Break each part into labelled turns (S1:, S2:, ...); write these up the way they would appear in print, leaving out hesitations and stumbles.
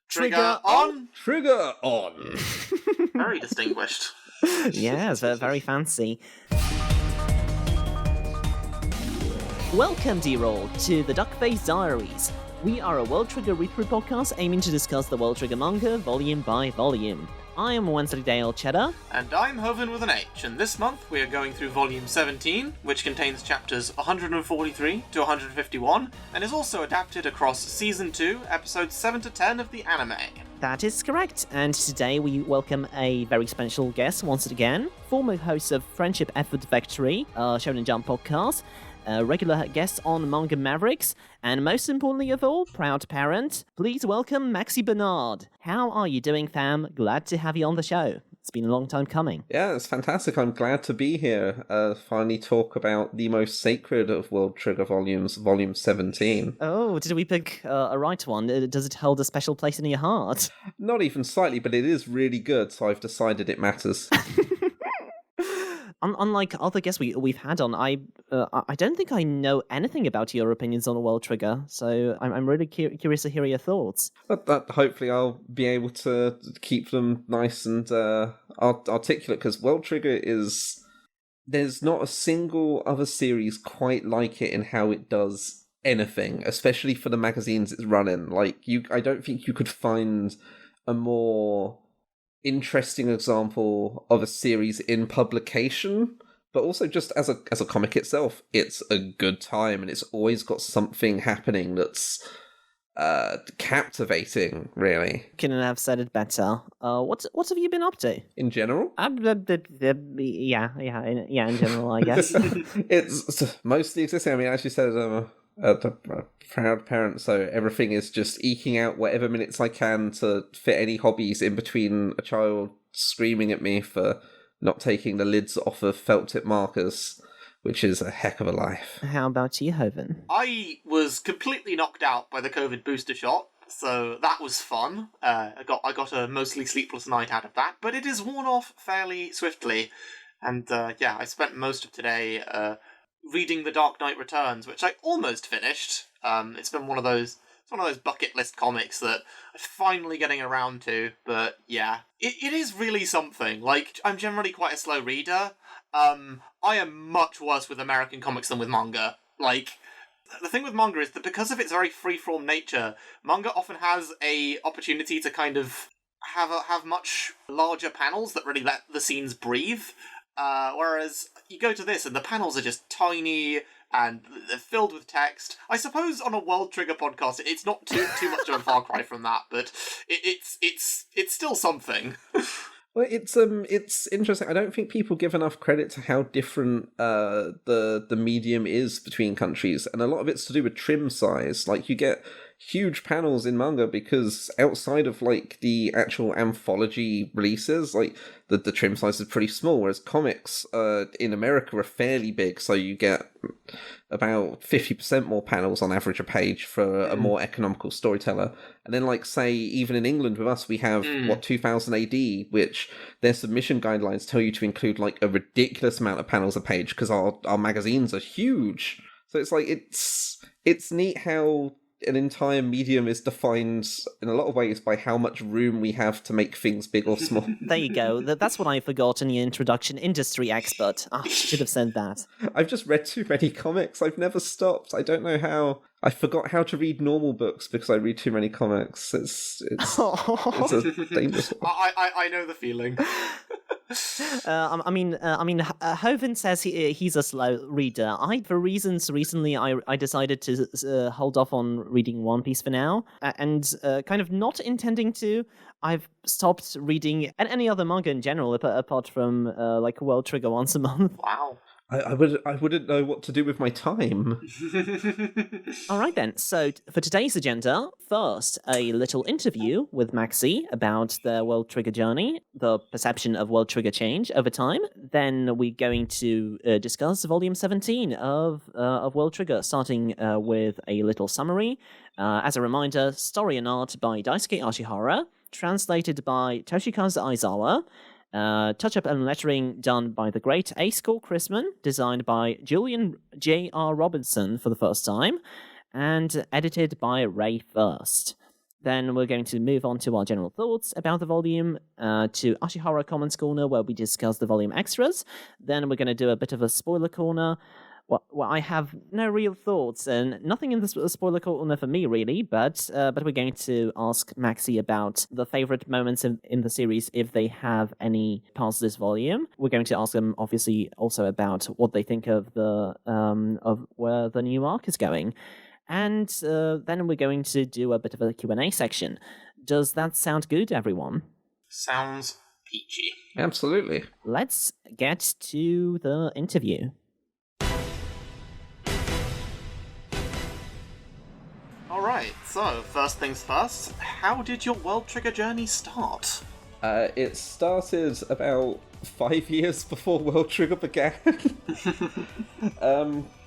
S1: Trigger on!
S2: Trigger on!
S1: Very distinguished.
S3: Yes, very fancy. Welcome, D-Roll, to the Duckface Diaries. We are a World Trigger read-through podcast aiming to discuss the World Trigger manga volume by volume. I am Wensleydale Cheddar.
S1: And I'm Hovin with an H, and this month we are going through volume 17, which contains chapters 143 to 151, and is also adapted across season 2, episodes 7 to 10 of the anime.
S3: That is correct, and today we welcome a very special guest once again, former host of Friendship Effort Factory, Shonen Jump podcast, regular guest on Manga Mavericks, and most importantly of all, proud parent. Please welcome Maxy Bernard. How are you doing, fam? Glad to have you on the show. It's been a long time coming.
S2: Yeah, it's fantastic. I'm glad to be here. Finally talk about the most sacred of World Trigger volumes, volume 17.
S3: Oh, did we pick a right one? Does it hold a special place in your heart?
S2: Not even slightly, but it is really good, so I've decided it matters.
S3: Unlike other guests we've had on, I don't think I know anything about your opinions on World Trigger, so I'm really curious to hear your thoughts.
S2: But hopefully I'll be able to keep them nice and articulate, because World Trigger is... There's not a single other series quite like it in how it does anything, especially for the magazines it's running. I don't think you could find a more interesting example of a series in publication, but also just as a comic itself. It's a good time, and it's always got something happening that's captivating, really.
S3: Couldn't have said it better. What have you been up to?
S2: In general?
S3: Yeah, in general, I guess.
S2: It's mostly existing. I mean, as you said, I'm a proud parent, so everything is just eking out whatever minutes I can to fit any hobbies in between a child screaming at me for not taking the lids off of felt tip markers, which is a heck of a life.
S3: How about you, Hoven?
S1: I was completely knocked out by the COVID booster shot, so that was fun. I got a mostly sleepless night out of that, but it is worn off fairly swiftly. And I spent most of today reading The Dark Knight Returns, which I almost finished. It's been one of those bucket list comics that I'm finally getting around to, but yeah, it is really something. Like, I'm generally quite a slow reader. I am much worse with American comics than with manga. Like, the thing with manga is that because of its very free-form nature, manga often has a opportunity to kind of have much larger panels that really let the scenes breathe. Whereas you go to this and the panels are just tiny and they're filled with text. I suppose on a World Trigger podcast, it's not too much of a far cry from that, but it's still something.
S2: Well, it's interesting. I don't think people give enough credit to how different the medium is between countries, and a lot of it's to do with trim size. Like, you get huge panels in manga because outside of like the actual anthology releases, like the trim size is pretty small, whereas comics in America are fairly big, so you get about 50% more panels on average a page for a more economical storyteller. And then, like, say, even in England with us, we have 2000 AD, which their submission guidelines tell you to include like a ridiculous amount of panels a page because our magazines are huge. So it's like it's neat how an entire medium is defined in a lot of ways by how much room we have to make things big or small.
S3: There you go. That's what I forgot in the introduction. Industry expert. I should have said that.
S2: I've just read too many comics. I've never stopped. I don't know how. I forgot how to read normal books because I read too many comics. It's a dangerous one.
S1: I know the feeling.
S3: Hoven says he's a slow reader. For reasons recently, I decided to hold off on reading One Piece for now, and kind of not intending to. I've stopped reading any other manga in general, apart from like World Trigger once a month.
S1: Wow.
S2: I wouldn't know what to do with my time.
S3: All right then. So for today's agenda, first a little interview with Maxy about their World Trigger journey, the perception of World Trigger change over time. Then we're going to discuss Volume 17 of World Trigger, starting with a little summary. As a reminder, story and art by Daisuke Ashihara, translated by Toshikazu Aizawa. Touch-up and lettering done by the great A-School Chrisman, designed by Julian J.R. Robinson for the first time, and edited by Ray First. Then we're going to move on to our general thoughts about the volume, to Ashihara Comments Corner, where we discuss the volume extras. Then we're going to do a bit of a spoiler corner. Well, I have no real thoughts, and nothing in the spoiler corner for me, really, but we're going to ask Maxy about the favorite moments in the series, if they have any past this volume. We're going to ask them, obviously, also about what they think of of where the new arc is going. And then we're going to do a bit of a Q&A section. Does that sound good, everyone?
S1: Sounds peachy.
S2: Absolutely.
S3: Let's get to the interview.
S1: Alright, so first things first, how did your World Trigger journey start?
S2: It started about 5 years before World Trigger began.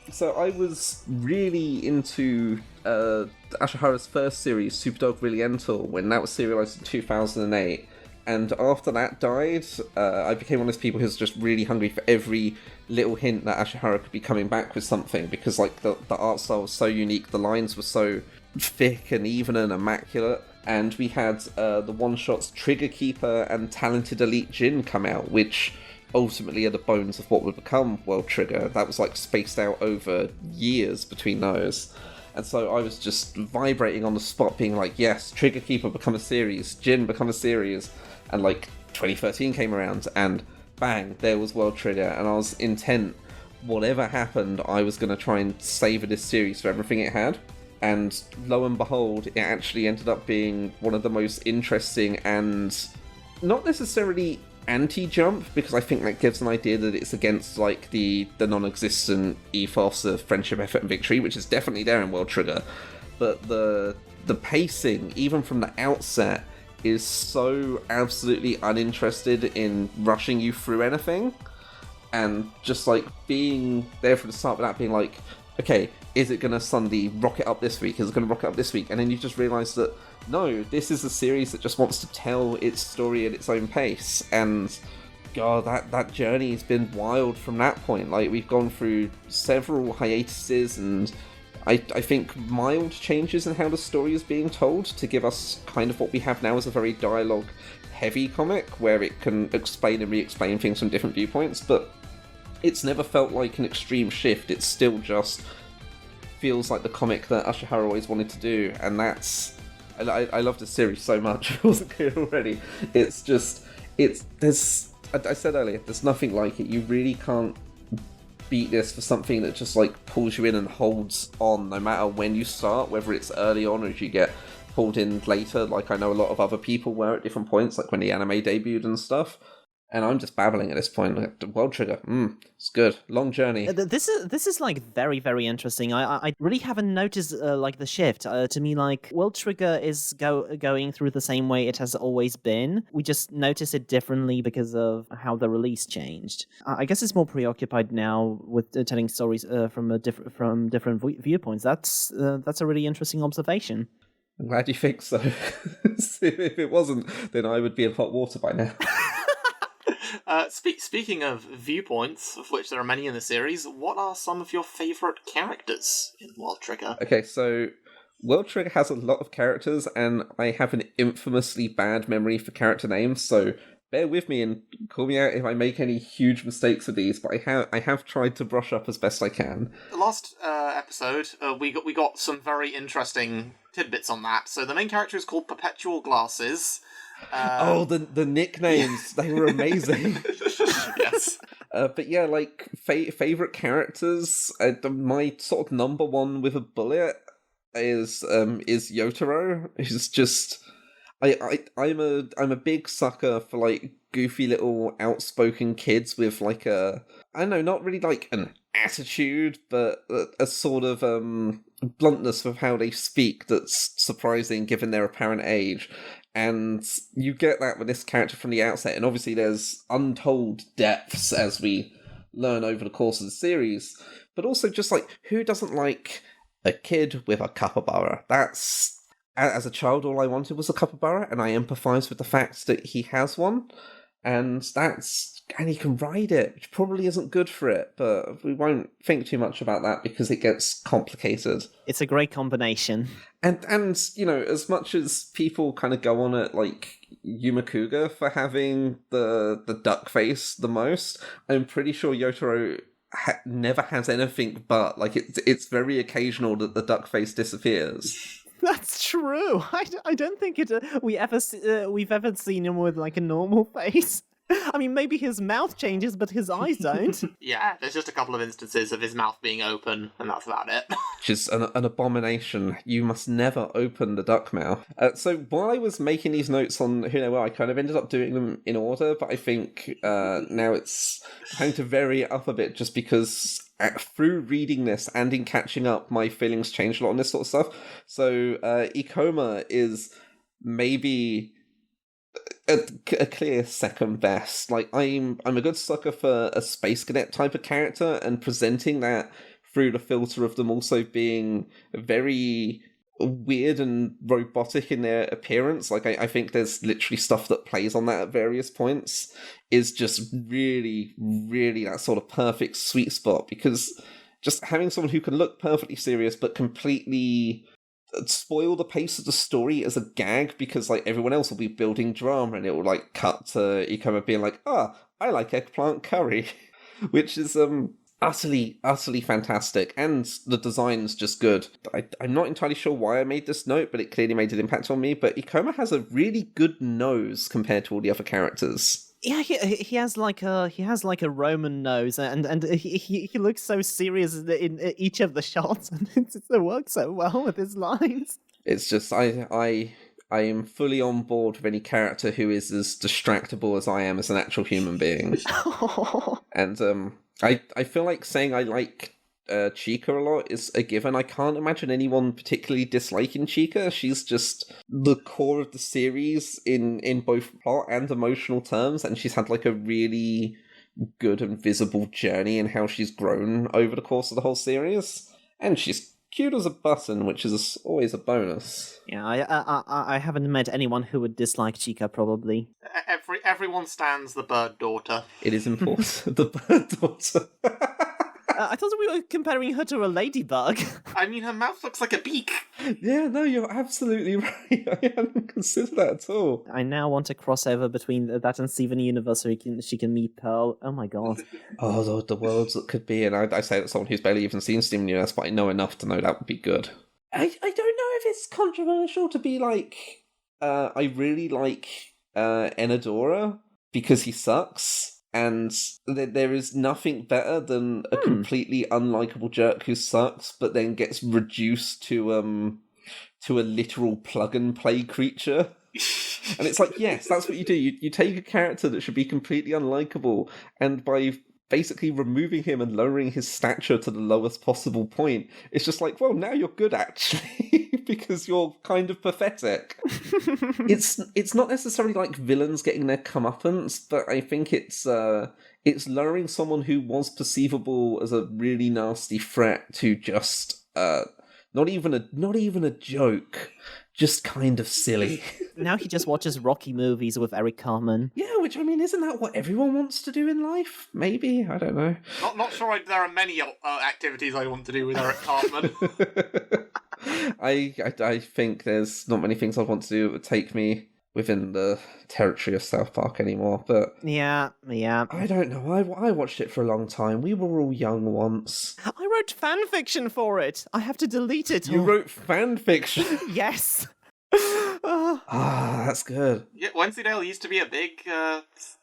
S2: So I was really into Ashihara's first series, Superdog Brilliantal, when that was serialized in 2008. And after that died, I became one of those people who's just really hungry for every little hint that Ashihara could be coming back with something, because like the art style was so unique, the lines were so thick and even and immaculate. And we had the one-shots Trigger Keeper and Talented Elite Jin come out, which ultimately are the bones of what would become World Trigger. That was like spaced out over years between those. And so I was just vibrating on the spot, being like, yes, Trigger Keeper become a series, Jin become a series. And like 2013 came around and bang, there was World Trigger, and I was intent, whatever happened, I was going to try and savor this series for everything it had. And lo and behold, it actually ended up being one of the most interesting and not necessarily anti-jump, because I think that gives an idea that it's against like the non-existent ethos of friendship, effort, and victory, which is definitely there in World Trigger. But the pacing, even from the outset, is so absolutely uninterested in rushing you through anything, and just like being there from the start without being like, okay, is it going to suddenly rocket up this week? Is it going to rocket up this week? And then you just realise that, no, this is a series that just wants to tell its story at its own pace. And, God, that journey has been wild from that point. Like, we've gone through several hiatuses and I think mild changes in how the story is being told to give us kind of what we have now as a very dialogue-heavy comic, where it can explain and re-explain things from different viewpoints, but it's never felt like an extreme shift. It still just feels like the comic that Ashihara always wanted to do, and that's... I love this series so much. It wasn't clear already. It's just... There's... I said earlier, there's nothing like it. You really can't beat this for something that just like pulls you in and holds on no matter when you start, whether it's early on or if you get pulled in later, like I know a lot of other people were at different points, like when the anime debuted and stuff. And I'm just babbling at this point. World Trigger, it's good. Long journey.
S3: This is like very, very interesting. I really haven't noticed like the shift. To me, like World Trigger is going through the same way it has always been. We just notice it differently because of how the release changed. I guess it's more preoccupied now with telling stories from different viewpoints. That's a really interesting observation.
S2: I'm glad you think so. If it wasn't, then I would be in hot water by now.
S1: Speaking of viewpoints, of which there are many in the series, what are some of your favourite characters in World Trigger?
S2: Okay, so World Trigger has a lot of characters, and I have an infamously bad memory for character names, so bear with me and call me out if I make any huge mistakes with these, but I have tried to brush up as best I can.
S1: The last episode, we got some very interesting tidbits on that. So the main character is called Perpetual Glasses.
S2: The nicknames, they were amazing.
S1: Yes.
S2: But yeah, like, favourite characters, my sort of number one with a bullet is Yotaro. He's just... I'm a big sucker for like goofy little outspoken kids with like I don't know, not really like an attitude, but a sort of bluntness with how they speak that's surprising given their apparent age. And you get that with this character from the outset, and obviously there's untold depths as we learn over the course of the series, but also just like, who doesn't like a kid with a capybara? That's... As a child, all I wanted was a capybara, and I empathise with the fact that he has one, and that's he can ride it, which probably isn't good for it, but we won't think too much about that because it gets complicated.
S3: It's a great combination.
S2: And as much as people kind of go on at like Yumakuga for having the duck face the most, I'm pretty sure Yotaro never has anything but like it's very occasional that the duck face disappears.
S3: That's true. I don't think we've ever seen him with like a normal face. I mean, maybe his mouth changes, but his eyes don't.
S1: Yeah, there's just a couple of instances of his mouth being open, and that's about it.
S2: Which is an abomination. You must never open the duck mouth. So while I was making these notes on Who Know Well, I kind of ended up doing them in order, but I think now it's time to vary it up a bit just because through reading this and in catching up, my feelings changed a lot on this sort of stuff. So Ikoma is maybe a clear second best. Like I'm a good sucker for a Space Cadet type of character, and presenting that through the filter of them also being very weird and robotic in their appearance. Like I think there's literally stuff that plays on that at various points is just really, really that sort of perfect sweet spot, because just having someone who can look perfectly serious but completely spoil the pace of the story as a gag, because like everyone else will be building drama and it will like cut to Ikoma being like, I like eggplant curry, which is utterly fantastic, and the design's just good. I'm not entirely sure why I made this note, but it clearly made an impact on me. But Ikoma has a really good nose compared to all the other characters.
S3: Yeah, he has like a Roman nose, and he looks so serious in each of the shots, and it works so well with his lines.
S2: It's just I am fully on board with any character who is as distractible as I am as an actual human being. And I feel like saying I like Chica a lot is a given. I can't imagine anyone particularly disliking Chica. She's just the core of the series in both plot and emotional terms, and she's had like a really good and visible journey in how she's grown over the course of the whole series. And she's cute as a button, which is always a bonus.
S3: Yeah, I haven't met anyone who would dislike Chica, probably.
S1: Everyone stands the bird daughter.
S2: It is important. The bird daughter.
S3: I thought we were comparing her to a ladybug.
S1: I mean, her mouth looks like a beak.
S2: Yeah, no, you're absolutely right. I hadn't considered that at all.
S3: I now want a crossover between that and Steven Universe so she can meet Pearl. Oh my god.
S2: Oh, the worlds that could be. And I say that someone who's barely even seen Steven Universe, but I know enough to know that would be good. I don't know if it's controversial to be like, I really like Enadora because he sucks. And there is nothing better than a completely unlikable jerk who sucks, but then gets reduced to a literal plug-and-play creature. And it's like, yes, that's what you do. You take a character that should be completely unlikable, and by basically removing him and lowering his stature to the lowest possible point, it's just like, well, now you're good, actually, because you're kind of pathetic. It's not necessarily like villains getting their comeuppance, but I think it's lowering someone who was perceivable as a really nasty threat to just not even a joke, just kind of silly.
S3: Now he just watches Rocky movies with Eric Cartman.
S2: Yeah, which, I mean, isn't that what everyone wants to do in life? Maybe, I don't know.
S1: Not sure there are many activities I want to do with Eric Cartman.
S2: I think there's not many things I want to do that would take me within the territory of South Park anymore, but...
S3: Yeah.
S2: I don't know, I watched it for a long time. We were all young once.
S3: I wrote fan fiction for it. I have to delete it.
S2: You wrote fan fiction?
S3: Yes.
S2: That's good.
S1: Yeah, Wensleydale used to be a big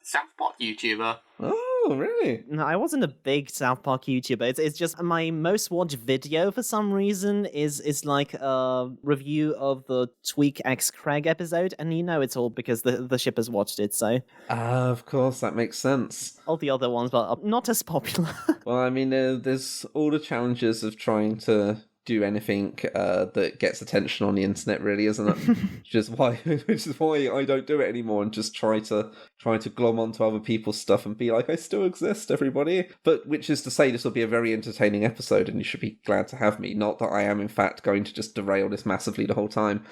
S1: South Park YouTuber.
S2: Oh, really?
S3: No, I wasn't a big South Park YouTuber. It's just my most watched video for some reason is like a review of the Tweak X Craig episode, and it's all because the shippers watched it, so...
S2: Of course, that makes sense.
S3: All the other ones, but not as popular.
S2: Well, I mean, there's all the challenges of trying to do anything that gets attention on the internet, really, isn't it? which is why I don't do it anymore and just try to glom onto other people's stuff and be like, I still exist, everybody. But which is to say, this will be a very entertaining episode, and you should be glad to have me. Not that I am, in fact, going to just derail this massively the whole time.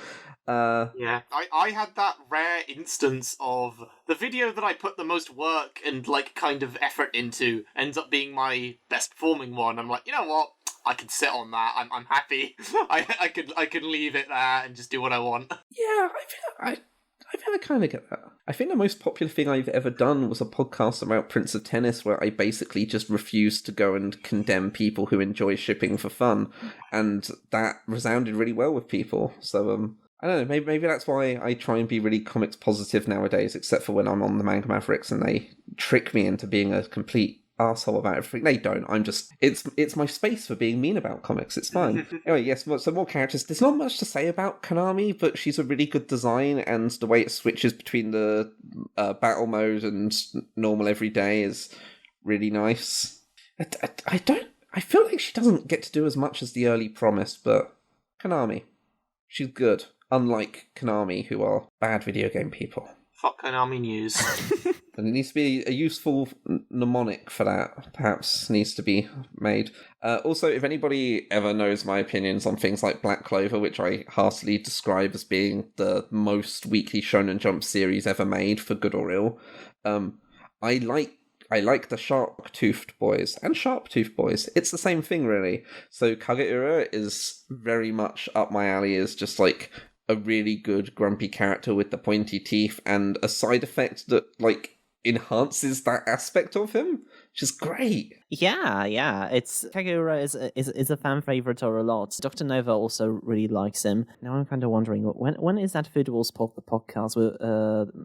S1: Yeah, I had that rare instance of the video that I put the most work and kind of effort into ends up being my best performing one. I'm like, you know what? I can sit on that. I'm happy. I can leave it there and just do what I want.
S2: Yeah, I kind of get that. I think the most popular thing I've ever done was a podcast about Prince of Tennis, where I basically just refused to go and condemn people who enjoy shipping for fun, and that resounded really well with people. So I don't know, maybe that's why I try and be really comics positive nowadays, except for when I'm on the Manga Mavericks and they trick me into being a complete arsehole about everything. They don't. I'm just... It's my space for being mean about comics. It's fine. Anyway, yes, so more characters. There's not much to say about Konami, but she's a really good design, and the way it switches between the battle mode and normal everyday is really nice. I feel like she doesn't get to do as much as the early promised, but Konami, she's good. Unlike Konami, who are bad video game people.
S1: Fuck Konami News.
S2: And it needs to be a useful mnemonic for that, perhaps, needs to be made. Also, if anybody ever knows my opinions on things like Black Clover, which I heartily describe as being the most weekly Shonen Jump series ever made, for good or ill, I like the Sharp-Toothed Boys and Sharp-Toothed Boys. It's the same thing, really. So Kageura is very much up my alley as just like a really good grumpy character with the pointy teeth and a side effect that enhances that aspect of him, which is great.
S3: Yeah. It's Kageura is a fan favorite or a lot. Dr. Nova also really likes him. Now I'm kind of wondering when is that Food Wars podcast with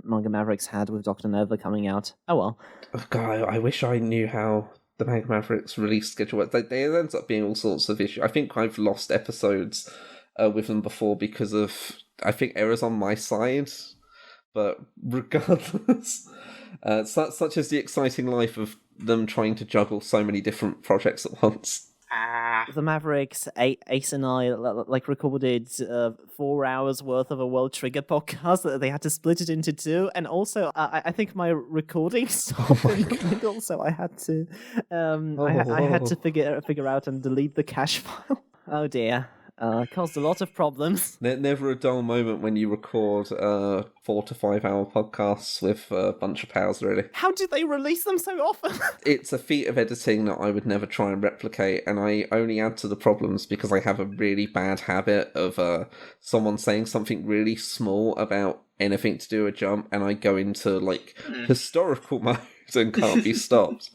S3: Manga Mavericks had with Dr. Nova coming out? Oh well.
S2: Oh, God, I wish I knew how the Manga Mavericks release schedule works. They ends up being all sorts of issues. I think I've lost episodes with them before because of, I think, errors on my side. But regardless, such is the exciting life of them trying to juggle so many different projects at once.
S3: The Mavericks, Ace and I, recorded 4 hours worth of a World Trigger podcast. They had to split it into 2, and also I think my recording stopped in the middle, so I had to I had to figure out and delete the cache file. Oh dear. Caused a lot of problems.
S2: Never a dull moment when you record 4 to 5 hour podcasts with a bunch of pals, really.
S3: How do they release them so often?
S2: It's a feat of editing that I would never try and replicate, and I only add to the problems because I have a really bad habit of someone saying something really small about anything to do with Jump, and I go into historical mode and can't be stopped.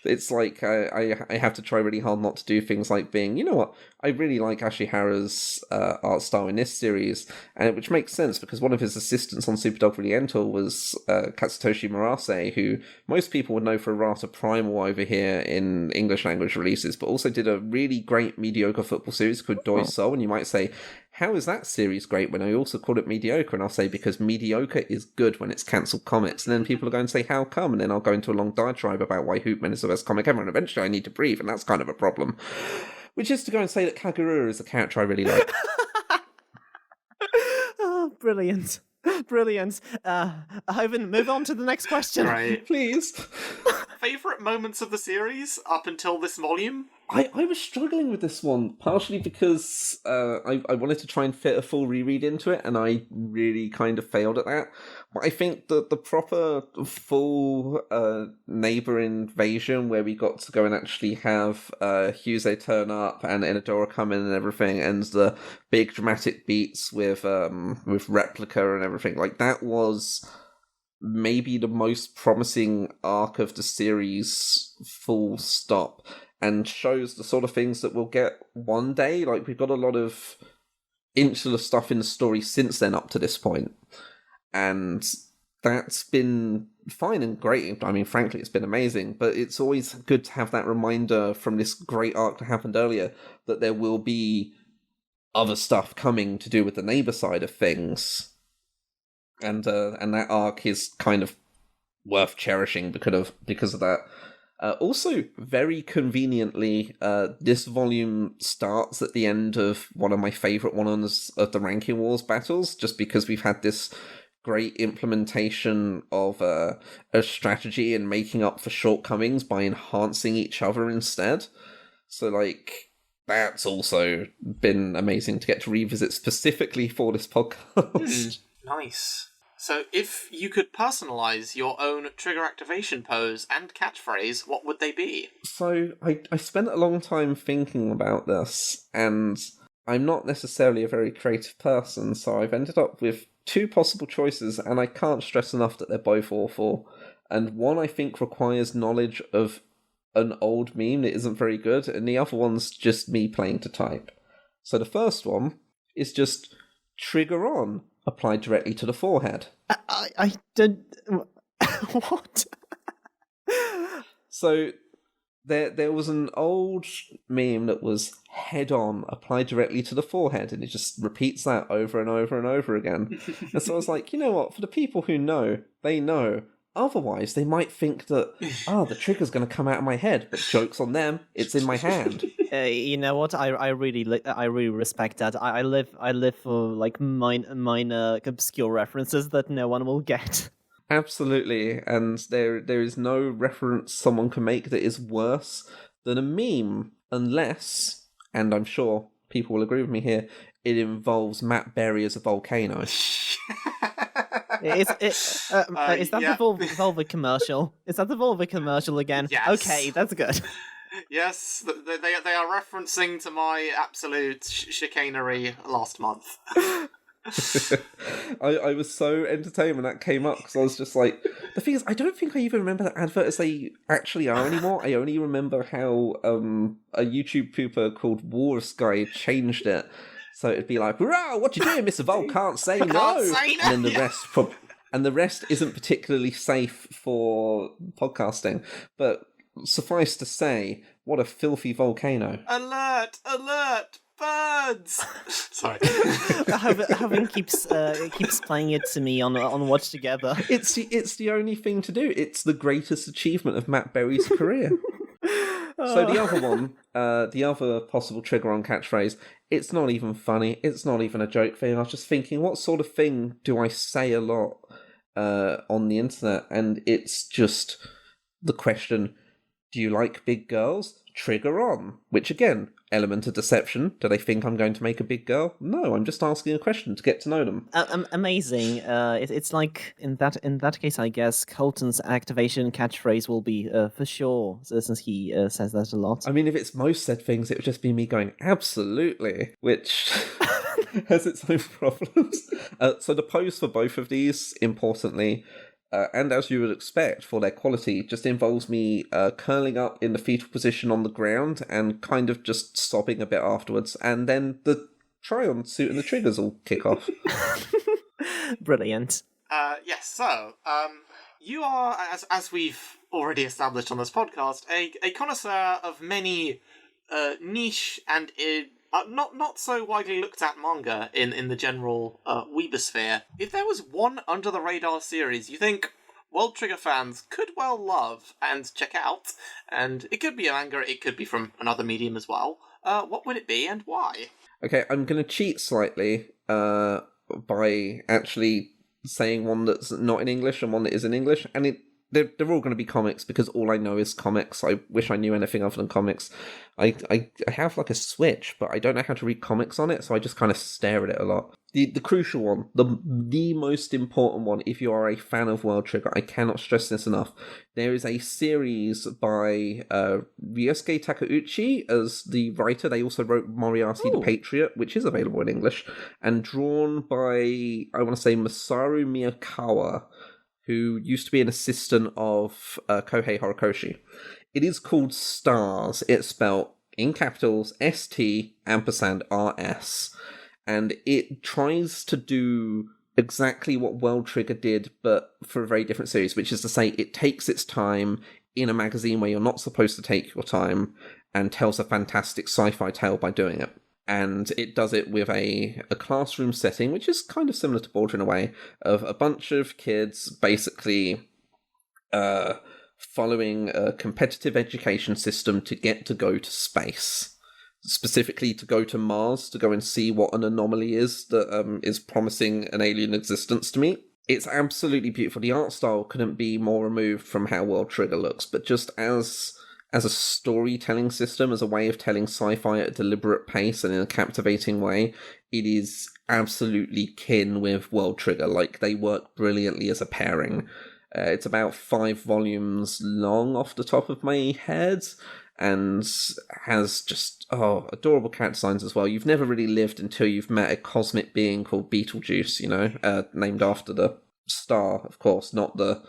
S2: It's like I have to try really hard not to do things like being, you know what, I really like Ashihara's art style in this series, and which makes sense because one of his assistants on Superdog Oriental was Katsutoshi Murase, who most people would know for Rata Primal over here in English language releases, but also did a really great mediocre football series called Doi Soul, and you might say, how is that series great when I also call it mediocre? And I'll say, because mediocre is good when it's cancelled comics. And then people are going to say, how come? And then I'll go into a long diatribe about why Hoopman is the best comic ever. And eventually I need to breathe, and that's kind of a problem. Which is to go and say that Kageura is a character I really like.
S3: Oh, brilliant. Brilliant. Hoven, move on to the next question.
S1: Right.
S2: Please.
S1: Favourite moments of the series up until this volume?
S2: I was struggling with this one, partially because I wanted to try and fit a full reread into it, and I really kind of failed at that. But I think that the proper full neighbour invasion, where we got to go and actually have Husei turn up and Inadora come in and everything, and the big dramatic beats with Replica and everything, like that was maybe the most promising arc of the series, full stop. And shows the sort of things that we'll get one day. Like, we've got a lot of insular stuff in the story since then up to this point. And that's been fine and great. I mean, frankly, it's been amazing. But it's always good to have that reminder from this great arc that happened earlier that there will be other stuff coming to do with the neighbour side of things. And that arc is kind of worth cherishing because of that. Also, very conveniently, this volume starts at the end of one of my favourite ones of the Ranking Wars battles, just because we've had this great implementation of a strategy and making up for shortcomings by enhancing each other instead. So, that's also been amazing to get to revisit specifically for this podcast.
S1: Nice. So, if you could personalize your own trigger activation pose and catchphrase, what would they be?
S2: So, I spent a long time thinking about this, and I'm not necessarily a very creative person, so I've ended up with 2 possible choices, and I can't stress enough that they're both awful. And one I think requires knowledge of an old meme that isn't very good, and the other one's just me playing to type. So the first one is just trigger on, applied directly to the forehead.
S3: I did... What?
S2: So there was an old meme that was head on, applied directly to the forehead, and it just repeats that over and over and over again. And so I was like, you know what, for the people who know, they know. Otherwise, they might think that, the trigger's going to come out of my head, but joke's on them, it's in my hand.
S3: You know what? I really respect that. I live for minor obscure references that no one will get.
S2: Absolutely, and there is no reference someone can make that is worse than a meme, unless, and I'm sure people will agree with me here, it involves Matt Berry as a volcano.
S3: Is that the Volvo commercial? Is that the Volvo commercial again?
S1: Yes.
S3: Okay, that's good.
S1: Yes, they are referencing to my absolute chicanery last month.
S2: I was so entertained when that came up, because I was just like, the thing is, I don't think I even remember the advert as they actually are anymore. I only remember how a YouTube pooper called Walrus Guy changed it. So it'd be like, "Hurrah, what you doing, Mr. Vol? Can't say no."
S1: Can't say no.
S2: And then the rest isn't particularly safe for podcasting. But suffice to say, what a filthy volcano!
S1: Alert! Alert! Birds! Sorry.
S3: Having keeps playing it to me on Watch Together.
S2: It's the only thing to do. It's the greatest achievement of Matt Berry's career. So the other one, the other possible trigger on catchphrase, it's not even funny. It's not even a joke thing. I was just thinking, what sort of thing do I say a lot on the internet? And it's just the question, do you like big girls? Trigger on. Which again, element of deception. Do they think I'm going to make a big girl? No, I'm just asking a question to get to know them.
S3: Amazing. It's like in that case, I guess Colton's activation catchphrase will be for sure, since he says that a lot.
S2: I mean, if it's most said things, it would just be me going absolutely, which has its own problems. So the pose for both of these, importantly, and as you would expect for their quality, just involves me curling up in the fetal position on the ground and kind of just sobbing a bit afterwards, and then the try-on suit and the triggers all kick off.
S3: Brilliant.
S1: Yes, so, you are, as we've already established on this podcast, a connoisseur of many niche and not so widely looked at manga in the general weebosphere. If there was one under-the-radar series you think World Trigger fans could well love and check out, and it could be a manga, it could be from another medium as well, what would it be and why?
S2: Okay, I'm going to cheat slightly by actually saying one that's not in English and one that is in English, and they're all going to be comics because all I know is comics. I wish I knew anything other than comics. I have like a Switch, but I don't know how to read comics on it, so I just kind of stare at it a lot. The crucial one, the most important one, if you are a fan of World Trigger, I cannot stress this enough. There is a series by Ryosuke Takeuchi as the writer. They also wrote Moriarty the Patriot, which is available in English, and drawn by, I want to say, Masaru Miyakawa, who used to be an assistant of Kohei Horikoshi. It is called Stars. It's spelled in capitals ST_RS. And it tries to do exactly what World Trigger did, but for a very different series, which is to say it takes its time in a magazine where you're not supposed to take your time and tells a fantastic sci-fi tale by doing it. And it does it with a classroom setting, which is kind of similar to Border in a way, of a bunch of kids basically following a competitive education system to get to go to space. Specifically to go to Mars, to go and see what an anomaly is that is promising an alien existence to meet. It's absolutely beautiful. The art style couldn't be more removed from how World Trigger looks, but just as a storytelling system, as a way of telling sci-fi at a deliberate pace and in a captivating way, it is absolutely kin with World Trigger. Like, they work brilliantly as a pairing. It's about 5 volumes long off the top of my head, and has just, adorable character designs as well. You've never really lived until you've met a cosmic being called Beetlejuice, named after the star, of course, not the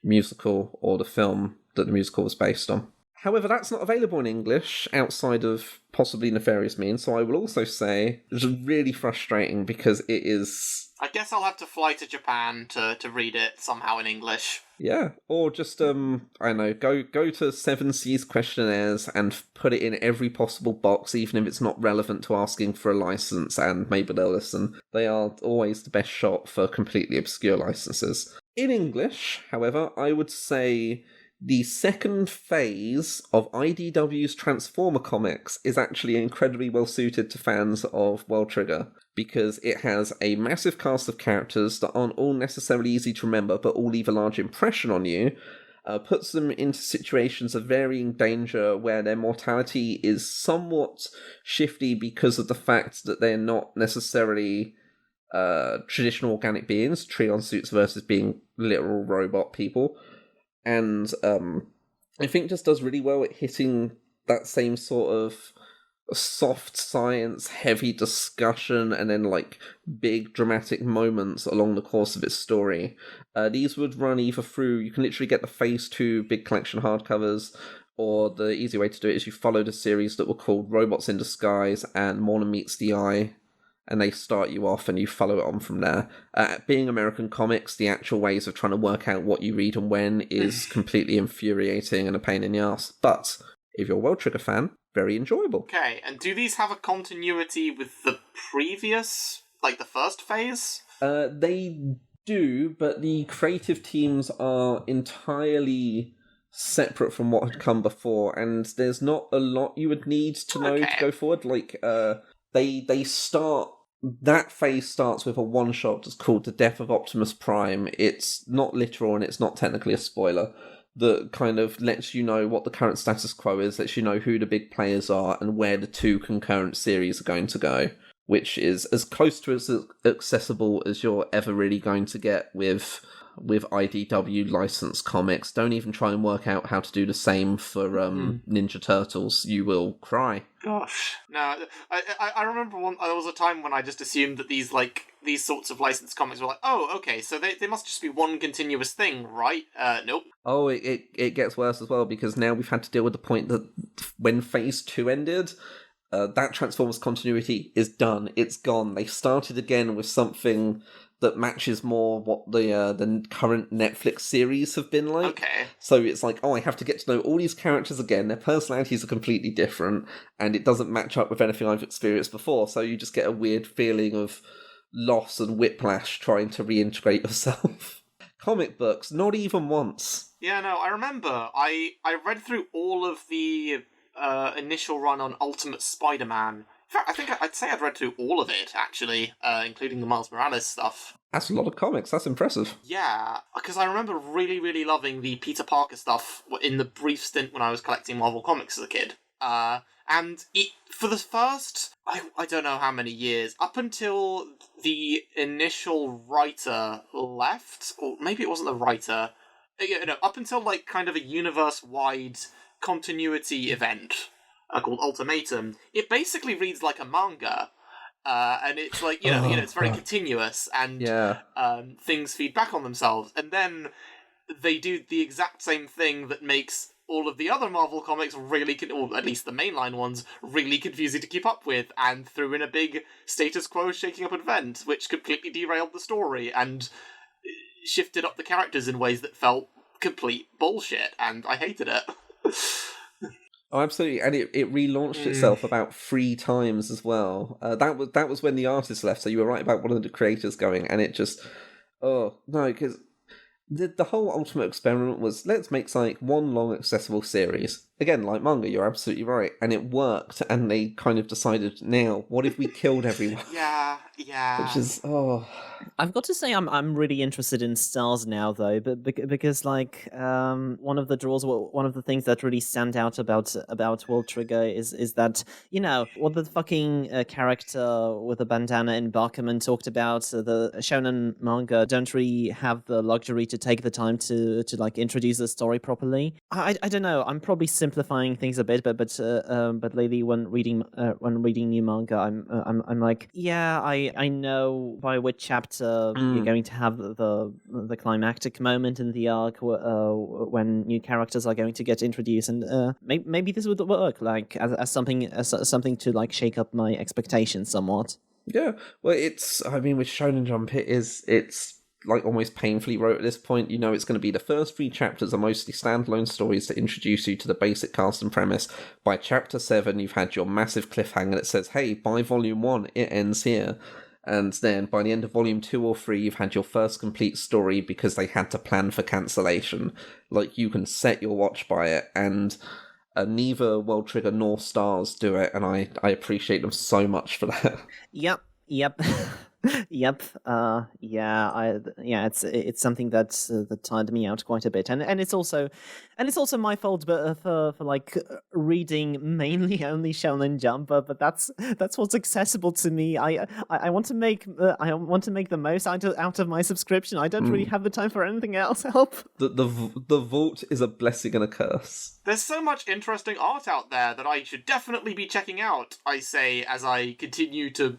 S2: musical or the film that the musical was based on. However, that's not available in English outside of possibly nefarious means, so I will also say it's really frustrating because it is...
S1: I guess I'll have to fly to Japan to read it somehow in English.
S2: Yeah, or just, I don't know, go to Seven Seas Questionnaires and put it in every possible box, even if it's not relevant to asking for a license, and maybe they'll listen. They are always the best shot for completely obscure licenses. In English, however, I would say the second phase of IDW's Transformer comics is actually incredibly well suited to fans of World Trigger, because it has a massive cast of characters that aren't all necessarily easy to remember, but all leave a large impression on you, puts them into situations of varying danger where their mortality is somewhat shifty because of the fact that they're not necessarily traditional organic beings, Trion suits versus being literal robot people. And I think just does really well at hitting that same sort of soft science, heavy discussion, and then like big dramatic moments along the course of its story. These would run either through, you can literally get the Phase 2 big collection hardcovers, or the easy way to do it is you followed a series that were called Robots in Disguise and Morna Meets the Eye, and they start you off and you follow it on from there. Being American comics, the actual ways of trying to work out what you read and when is completely infuriating and a pain in the ass. But if you're a World Trigger fan, very enjoyable.
S1: Okay, and do these have a continuity with the previous, like the first phase?
S2: They do, but the creative teams are entirely separate from what had come before, and there's not a lot you would need to know to go forward. Like, they start... That phase starts with a one-shot that's called The Death of Optimus Prime. It's not literal and it's not technically a spoiler, that kind of lets you know what the current status quo is, lets you know who the big players are and where the 2 concurrent series are going to go, which is as close to as accessible as you're ever really going to get with IDW licensed comics. Don't even try and work out how to do the same for Ninja Turtles. You will cry.
S1: Gosh. No, I remember there was a time when I just assumed that these sorts of licensed comics were like, oh, okay, so they must just be one continuous thing, right? Nope.
S2: Oh, it gets worse as well, because now we've had to deal with the point that when Phase 2 ended, that Transformers continuity is done. It's gone. They started again with something that matches more what the current Netflix series have been like.
S1: Okay.
S2: So it's like, I have to get to know all these characters again. Their personalities are completely different, and it doesn't match up with anything I've experienced before. So you just get a weird feeling of loss and whiplash trying to reintegrate yourself. Comic books, not even once.
S1: Yeah, no, I remember. I read through all of the initial run on Ultimate Spider-Man. In fact, I think I'd say I'd read through all of it, actually, including the Miles Morales stuff.
S2: That's a lot of comics. That's impressive.
S1: Yeah, because I remember really, really loving the Peter Parker stuff in the brief stint when I was collecting Marvel Comics as a kid. And for the first, I don't know how many years, up until the initial writer left, or maybe it wasn't the writer, up until like kind of a universe-wide continuity event called Ultimatum, it basically reads like a manga, and it's like it's very continuous, and things feed back on themselves, and then they do the exact same thing that makes all of the other Marvel comics really, or at least the mainline ones, really confusing to keep up with, and threw in a big status quo shaking up event, which completely derailed the story and shifted up the characters in ways that felt complete bullshit, and I hated it.
S2: Oh, absolutely, and it relaunched itself about 3 times as well. That was when the artist left, so you were right about one of the creators going, and it just... Oh, no, because the whole ultimate experiment was, let's make like one long accessible series. Again, like manga, you're absolutely right. And it worked, and they kind of decided, now, what if we killed everyone?
S1: Yeah.
S2: Which is, oh...
S3: I've got to say I'm really interested in stars now, though, but because like one of the things that really stand out about World Trigger is that, you know, what the fucking character with the bandana in Bakuman talked about, the shonen manga don't really have the luxury to take the time to like introduce the story properly. I don't know, I'm probably simplifying things a bit, but lately when reading new manga, I'm like, yeah, I know by which chapter you're going to have the climactic moment in the arc when new characters are going to get introduced, and maybe this would work like as something to like shake up my expectations somewhat.
S2: Yeah, well, I mean, with Shonen Jump, it's like almost painfully wrote at this point. You know, it's going to be the first 3 chapters are mostly standalone stories to introduce you to the basic cast and premise. By chapter 7, you've had your massive cliffhanger that says, hey, by volume 1, it ends here. And then by the end of volume 2 or 3, you've had your first complete story because they had to plan for cancellation. Like, you can set your watch by it, and neither World Trigger nor Stars do it, and I appreciate them so much for that.
S3: Yep. Yep. It's something that tired me out quite a bit, and it's also my fault, but for like reading mainly only Shonen Jump, but that's what's accessible to me. I want to make the most out of my subscription. I don't really have the time for anything else. Help.
S2: The vault is a blessing and a curse.
S1: There's so much interesting art out there that I should definitely be checking out, I say, as I continue to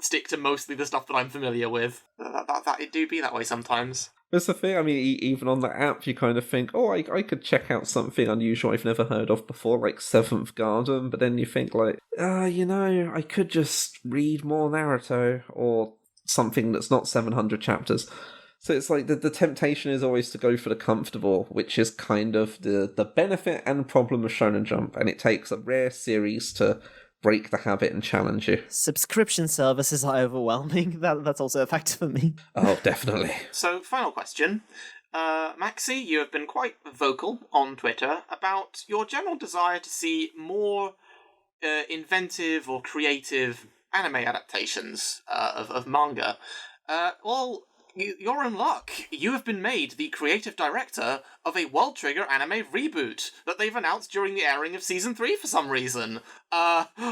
S1: stick to mostly the stuff that I'm familiar with. It do be that way sometimes.
S2: That's the thing, I mean, even on the app, you kind of think, oh, I could check out something unusual I've never heard of before, like Seventh Garden, but then you think, like, you know, I could just read more Naruto, or something that's not 700 chapters. So it's like the temptation is always to go for the comfortable, which is kind of the benefit and problem of Shonen Jump, and it takes a rare series to break the habit and challenge you.
S3: Subscription services are overwhelming. That's also a factor for me.
S2: Oh, definitely.
S1: So, final question. Maxy, you have been quite vocal on Twitter about your general desire to see more inventive or creative anime adaptations of manga. Well, you're in luck. You have been made the creative director of a World Trigger anime reboot that they've announced during the airing of Season 3 for some reason.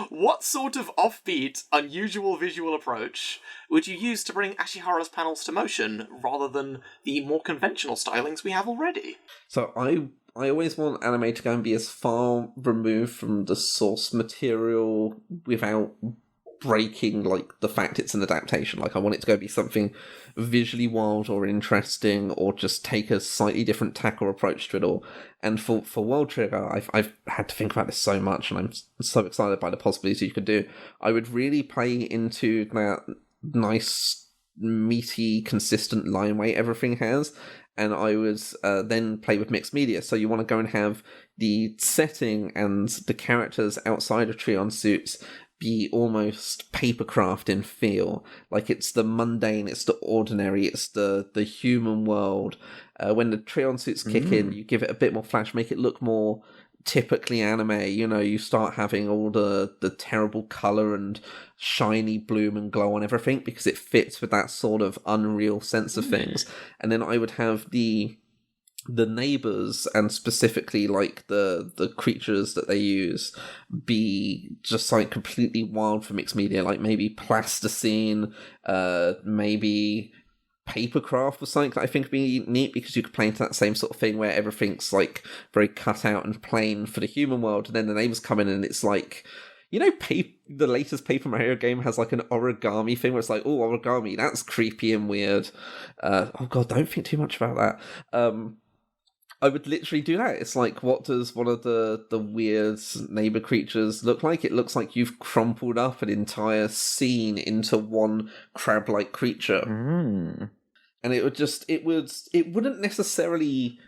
S1: What sort of offbeat, unusual visual approach would you use to bring Ashihara's panels to motion, rather than the more conventional stylings we have already?
S2: So I always want anime to go and be as far removed from the source material without breaking, like, the fact it's an adaptation. Like, I want it to go be something visually wild or interesting, or just take a slightly different tack or approach to it all. And for World Trigger, I've had to think about this so much, and I'm so excited by the possibilities you could do. I would really play into that nice, meaty, consistent line weight everything has, and I would then play with mixed media. So you want to go and have the setting and the characters outside of Treon suits be almost papercraft in feel. Like, it's the mundane, it's the ordinary, it's the human world. When the Treon suits kick in, you give it a bit more flash, make it look more typically anime. You know, you start having all the terrible colour and shiny bloom and glow on everything, because it fits with that sort of unreal sense of things. And then I would have the neighbors, and specifically like the creatures that they use, be just like completely wild for mixed media, like maybe plasticine, maybe papercraft or something that I think would be neat, because you could play into that same sort of thing where everything's like very cut out and plain for the human world, and then the neighbors come in and it's like, you know, the latest Paper Mario game has like an origami thing where it's like, oh, origami, that's creepy and weird. Oh god, don't think too much about that. I would literally do that. It's like, what does one of the weird neighbor creatures look like? It looks like you've crumpled up an entire scene into one crab-like creature. And it wouldn't necessarily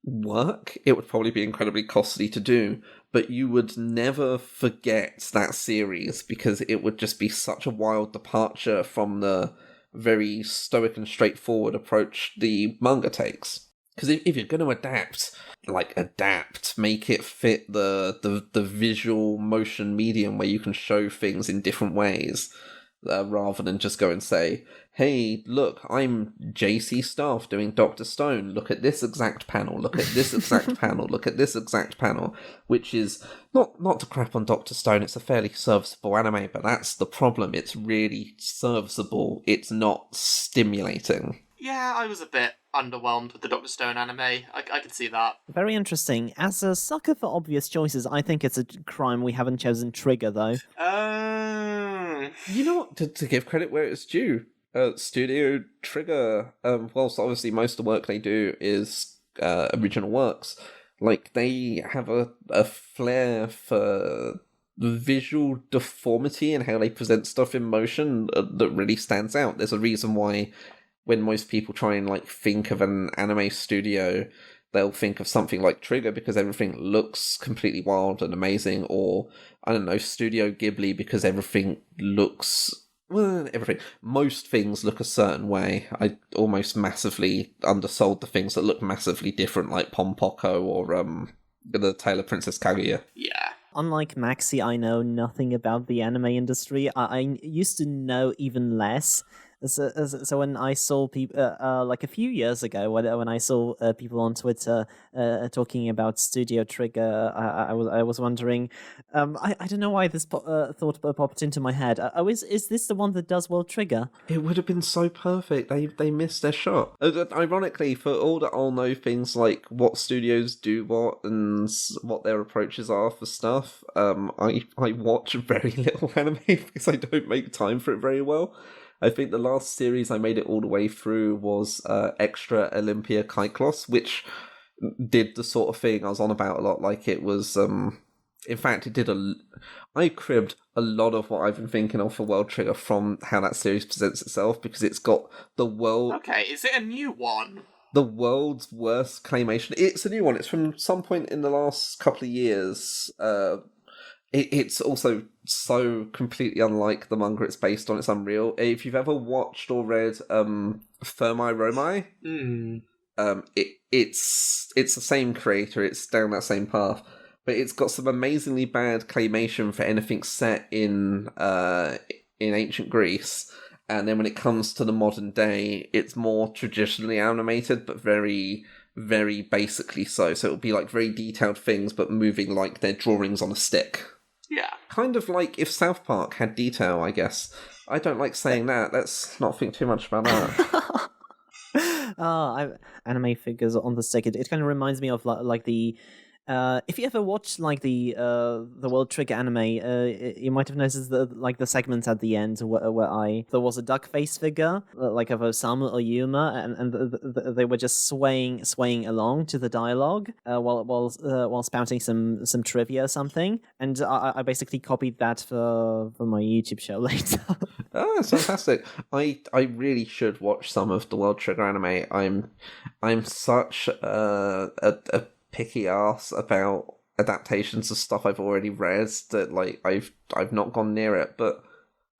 S2: work. It would probably be incredibly costly to do, but you would never forget that series, because it would just be such a wild departure from the very stoic and straightforward approach the manga takes. Because if you're going to adapt, make it fit the visual motion medium where you can show things in different ways, rather than just go and say, hey, look, I'm JC Staff doing Dr. Stone. Look at this exact panel. Look at this exact panel. Look at this exact panel. Which is, not to crap on Dr. Stone, it's a fairly serviceable anime, but that's the problem. It's really serviceable. It's not stimulating.
S1: Yeah, I was a bit underwhelmed with the Dr. Stone anime. I can see that.
S3: Very interesting. As a sucker for obvious choices, I think it's a crime we haven't chosen Trigger, though.
S2: You know what? To give credit where it's due, Studio Trigger, whilst obviously most of the work they do is original works, like, they have a flair for visual deformity and how they present stuff in motion that really stands out. There's a reason why when most people try and like think of an anime studio, they'll think of something like Trigger because everything looks completely wild and amazing, or I don't know, Studio Ghibli because everything looks, well, everything. Most things look a certain way. I almost massively undersold the things that look massively different, like Pompoko or the Tale of Princess Kaguya.
S1: Yeah.
S3: Unlike Maxy, I know nothing about the anime industry. I used to know even less. So when I saw people, like a few years ago, when I saw people on Twitter talking about Studio Trigger, I was wondering, I don't know why this thought popped into my head. Is this the one that does World Trigger?
S2: It would have been so perfect. They missed their shot. Ironically, for all that I'll know things like what studios do what and what their approaches are for stuff, I watch very little anime because I don't make time for it very well. I think the last series I made it all the way through was Extra Olympia Kyklos, which did the sort of thing I was on about a lot. Like, it was, in fact, I cribbed a lot of what I've been thinking of for World Trigger from how that series presents itself, because it's got the world...
S1: Okay, is it a new one?
S2: The world's worst claymation. It's a new one. It's from some point in the last couple of years. It's also so completely unlike the manga it's based on. It's unreal. If you've ever watched or read Thermi Romai, it's the same creator. It's down that same path, but it's got some amazingly bad claymation for anything set in ancient Greece. And then when it comes to the modern day, it's more traditionally animated, but very, very basically so. So it'll be like very detailed things, but moving like they're drawings on a stick.
S1: Yeah.
S2: Kind of like if South Park had detail, I guess. I don't like saying that. Let's not think too much about that.
S3: Anime figures on the stick. It kind of reminds me of like the... if you ever watched like the World Trigger anime, you might have noticed the segments at the end where there was a Duckface figure, like of Osamu Oyuma, and they were just swaying along to the dialogue while spouting some trivia or something, and I basically copied that for my YouTube show later.
S2: Oh, that's fantastic! I really should watch some of the World Trigger anime. I'm such a picky ass about adaptations of stuff I've already read that like I've not gone near it, but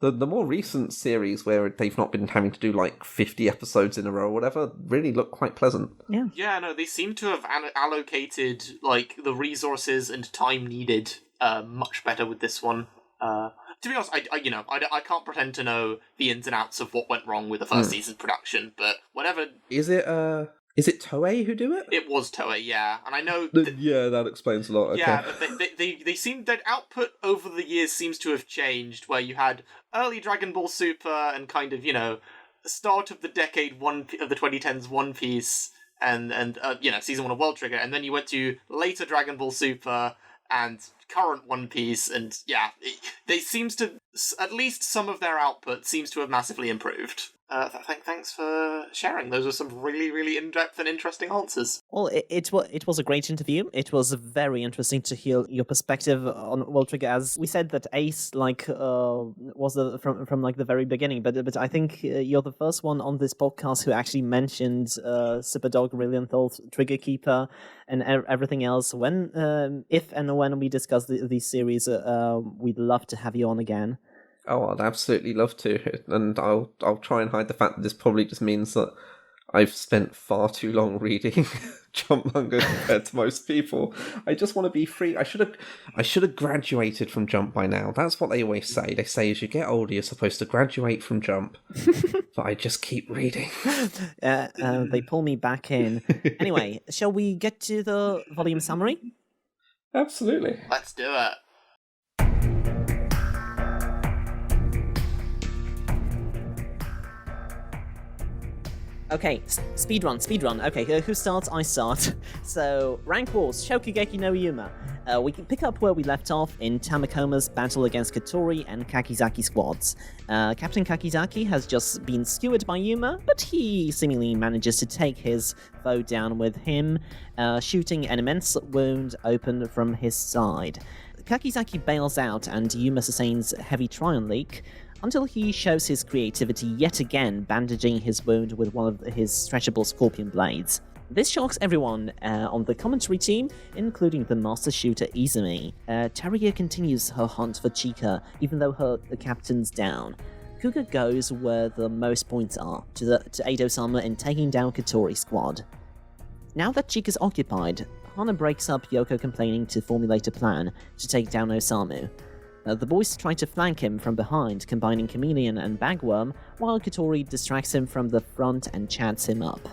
S2: the more recent series where they've not been having to do like 50 episodes in a row or whatever really look quite pleasant.
S1: Yeah, no, they seem to have allocated like the resources and time needed much better with this one. To be honest, I can't pretend to know the ins and outs of what went wrong with the first season production, but whenever...
S2: Is it Toei who do it?
S1: It was Toei, yeah. And I know...
S2: Yeah, that explains a lot. Okay.
S1: Yeah, but they seem... Their output over the years seems to have changed, where you had early Dragon Ball Super and kind of, start of the decade of the 2010s One Piece and Season 1 of World Trigger, and then you went to later Dragon Ball Super and current One Piece, and yeah, they seems to... At least some of their output seems to have massively improved. Thanks for sharing. Those were some really, really in-depth and interesting answers.
S3: Well, it was a great interview. It was very interesting to hear your perspective on World Trigger. As we said, that Ace was from like the very beginning, but I think you're the first one on this podcast who actually mentioned Superdog, Lilienthal, Trigger Keeper, and everything else. If and when we discuss these series, we'd love to have you on again.
S2: Oh, I'd absolutely love to, and I'll try and hide the fact that this probably just means that I've spent far too long reading Jump manga compared to most people. I just want to be free. I should have graduated from Jump by now. That's what they always say. They say as you get older, you're supposed to graduate from Jump. But I just keep reading.
S3: They pull me back in. Anyway, shall we get to the volume summary?
S2: Absolutely.
S1: Let's do it.
S3: Okay, speedrun. Okay, who starts? I start. So, rank wars, Shokugeki no Yuma. We can pick up where we left off in Tamakoma's battle against Katori and Kakizaki squads. Captain Kakizaki has just been skewered by Yuma, but he seemingly manages to take his foe down with him, shooting an immense wound open from his side. Kakizaki bails out and Yuma sustains heavy Tryon leak, until he shows his creativity yet again, bandaging his wound with one of his stretchable scorpion blades. This shocks everyone on the commentary team, including the master shooter Izumi. Teruya continues her hunt for Chika, even though the captain's down. Kuga goes where the most points are, to aid Osama in taking down Katori's squad. Now that Chika's occupied, Hana breaks up Yoko complaining to formulate a plan to take down Osamu. The boys try to flank him from behind, combining Chameleon and Bagworm, while Katori distracts him from the front and chats him up.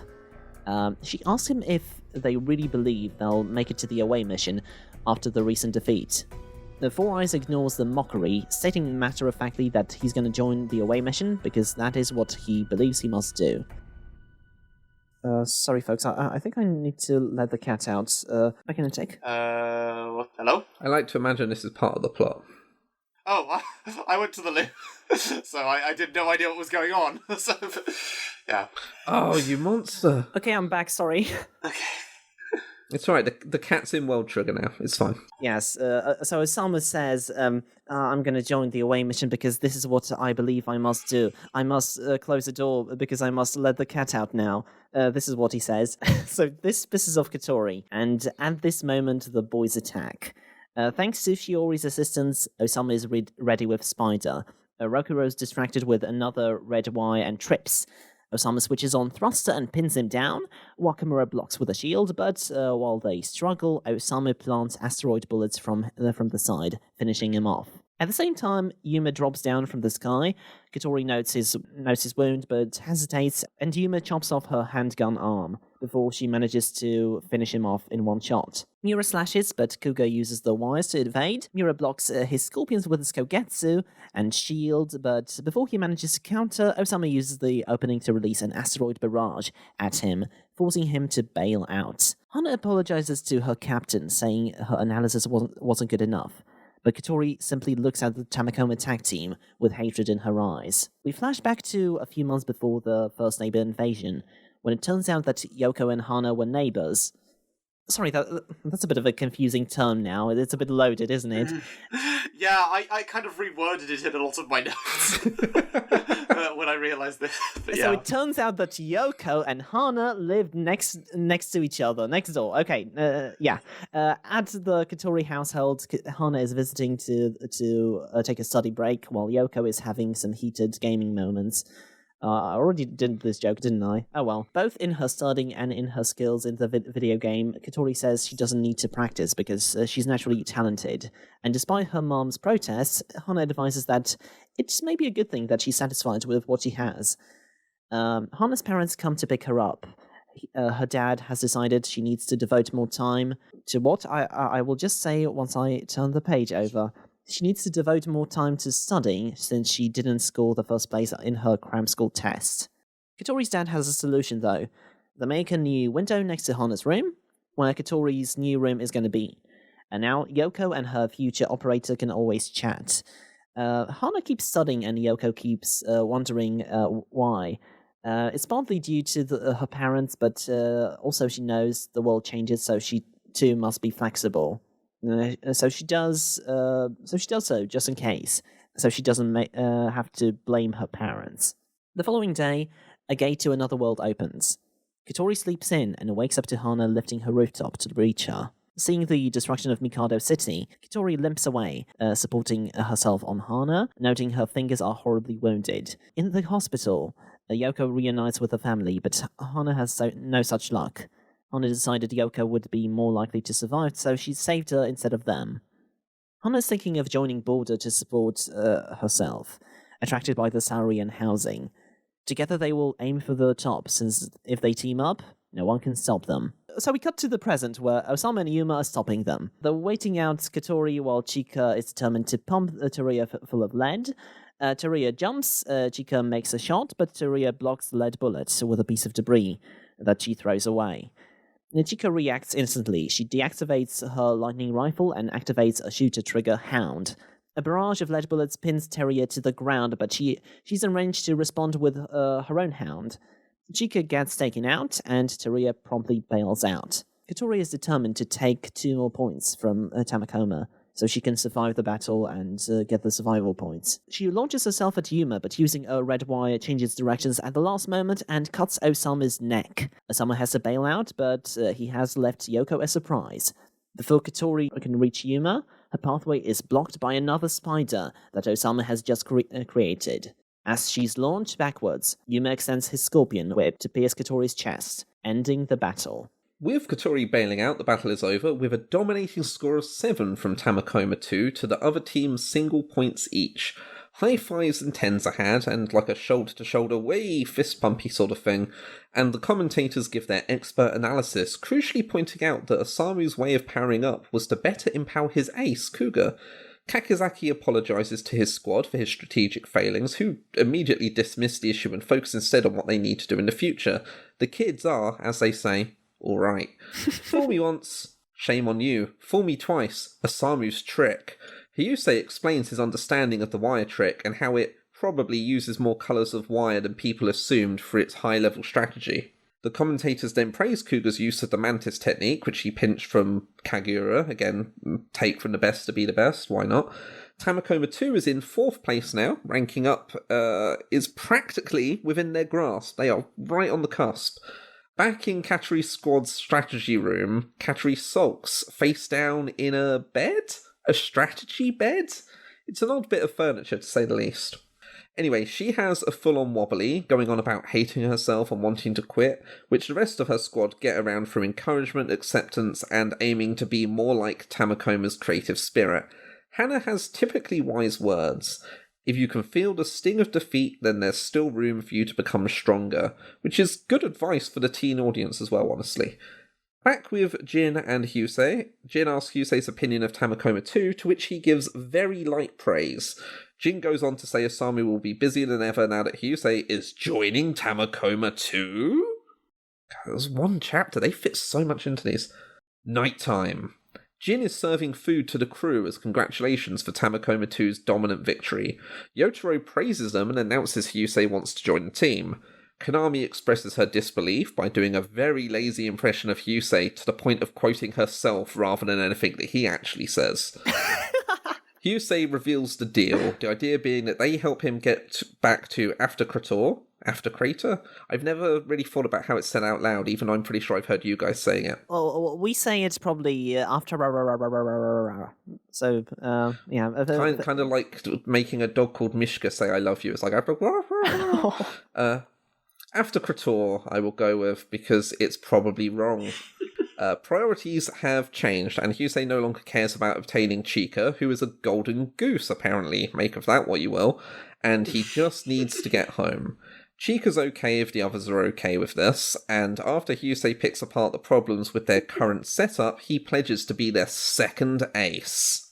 S3: She asks him if they really believe they'll make it to the away mission after the recent defeat. The Four Eyes ignores the mockery, stating matter-of-factly that he's going to join the away mission because that is what he believes he must do. Sorry folks, I think I need to let the cat out. Back in a tick.
S1: What? Hello?
S2: I like to imagine this is part of the plot.
S1: Oh, I went to the loo, so I did no idea what was going on. So, yeah.
S2: Oh, you monster.
S3: Okay, I'm back, sorry.
S1: Okay.
S2: It's alright, the cat's in World Trigger now, it's fine.
S3: Yes, so Osama says, I'm going to join the away mission because this is what I believe I must do. I must close the door because I must let the cat out now. This is what he says. So this pisses off Katori, and at this moment the boys attack. Thanks to Shiori's assistance, Osama is ready with Spider. Rokuro's distracted with another red wire and trips. Osama switches on Thruster and pins him down. Wakamura blocks with a shield, but while they struggle, Osama plants asteroid bullets from the side, finishing him off. At the same time, Yuma drops down from the sky. Katori notes his wound, but hesitates, and Yuma chops off her handgun arm before she manages to finish him off in one shot. Miura slashes, but Kuga uses the wires to evade. Miura blocks his scorpions with his Kogetsu and shield, but before he manages to counter, Osama uses the opening to release an asteroid barrage at him, forcing him to bail out. Hana apologizes to her captain, saying her analysis wasn't good enough. But Katori simply looks at the Tamakoma tag team with hatred in her eyes. We flash back to a few months before the first neighbor invasion, when it turns out that Yoko and Hana were neighbors. Sorry, that's a bit of a confusing term now. It's a bit loaded, isn't it?
S1: Yeah, I kind of reworded it in a lot of my notes when I realised this. But yeah.
S3: So it turns out that Yoko and Hana lived next to each other, next door. Okay, yeah. At the Katori household, Hana is visiting to take a study break, while Yoko is having some heated gaming moments. I already did this joke, didn't I? Oh well. Both in her studying and in her skills in the video game, Katori says she doesn't need to practice because she's naturally talented. And despite her mom's protests, Hana advises that it may be a good thing that she's satisfied with what she has. Hana's parents come to pick her up. Her dad has decided she needs to devote more time to what? I will just say once I turn the page over. She needs to devote more time to studying since she didn't score the first place in her cram school test. Katori's dad has a solution though. They make a new window next to Hana's room, where Katori's new room is going to be. And now Yoko and her future operator can always chat. Hana keeps studying and Yoko keeps wondering why. It's partly due to her parents, but also she knows the world changes, so she too must be flexible. So she does so just in case, so she doesn't have to blame her parents. The following day, a gate to another world opens. Katori sleeps in and wakes up to Hana lifting her rooftop to reach her. Seeing the destruction of Mikado City, Kitori limps away, supporting herself on Hana, noting her fingers are horribly wounded. In the hospital, Yoko reunites with her family, but Hana has no such luck. Hana decided Yoko would be more likely to survive, so she saved her instead of them. Hana is thinking of joining Border to support herself, attracted by the salary and housing. Together they will aim for the top, since if they team up, no one can stop them. So we cut to the present, where Osama and Yuma are stopping them. They're waiting out Katori while Chika is determined to pump Teruya full of lead. Teruya jumps, Chika makes a shot, but Teruya blocks the lead bullet with a piece of debris that she throws away. Chika reacts instantly. She deactivates her lightning rifle and activates a shooter trigger Hound. A barrage of lead bullets pins Teruya to the ground, but she's arranged to respond with her own Hound. Chika gets taken out, and Teruya promptly bails out. Katori is determined to take 2 more points from Tamakoma, so she can survive the battle and get the survival points. She launches herself at Yuma, but using a red wire changes directions at the last moment and cuts Osama's neck. Osama has to bail out, but he has left Yoko a surprise. Before Katori can reach Yuma, her pathway is blocked by another spider that Osama has just created. As she's launched backwards, Yuma extends his scorpion whip to pierce Katori's chest, ending the battle.
S2: With Katori bailing out, the battle is over, with a dominating score of 7 from Tamakoma 2 to the other team's single points each. High 5s and 10s are had, and like a shoulder-to-shoulder, way fist-pumpy sort of thing, and the commentators give their expert analysis, crucially pointing out that Osamu's way of powering up was to better empower his ace, Kuga. Kakizaki apologises to his squad for his strategic failings, who immediately dismiss the issue and focus instead on what they need to do in the future. The kids are, as they say, alright. Fool me once, shame on you. Fool me twice, Osamu's trick. Hyusei explains his understanding of the wire trick and how it probably uses more colours of wire than people assumed for its high-level strategy. The commentators then praise Kuga's use of the Mantis technique, which he pinched from Kaguya. Again, take from the best to be the best, why not? Tamakoma 2 is in 4th place now, ranking up is practically within their grasp. They are right on the cusp. Back in Katori's squad's strategy room, Katori sulks, face down in a bed? A strategy bed? It's an odd bit of furniture, to say the least. Anyway, she has a full-on wobbly, going on about hating herself and wanting to quit, which the rest of her squad get around through encouragement, acceptance, and aiming to be more like Tamakoma's creative spirit. Hana has typically wise words. If you can feel the sting of defeat, then there's still room for you to become stronger, which is good advice for the teen audience as well, honestly. Back with Jin and Hyusei. Jin asks Hyusei's opinion of Tamakoma 2, to which he gives very light praise. Jin goes on to say Osamu will be busier than ever now that Hyusei is joining Tamakoma 2? There's one chapter, they fit so much into these. Nighttime. Jin is serving food to the crew as congratulations for Tamakoma 2's dominant victory. Yotaro praises them and announces Hyusei wants to join the team. Konami expresses her disbelief by doing a very lazy impression of Hyusei to the point of quoting herself rather than anything that he actually says. Hyusei reveals the deal, the idea being that they help him get back to After Crater? I've never really thought about how it's said out loud, even though I'm pretty sure I've heard you guys saying it.
S3: Well, we say it's probably after. So, yeah.
S2: Kind of like making a dog called Mishka say I love you. It's like, After Krator, I will go with, because it's probably wrong. Priorities have changed, and Hyusei no longer cares about obtaining Chika, who is a golden goose, apparently. Make of that what you will. And he just needs to get home. Chika's okay if the others are okay with this, and after Hyusei picks apart the problems with their current setup, he pledges to be their second ace.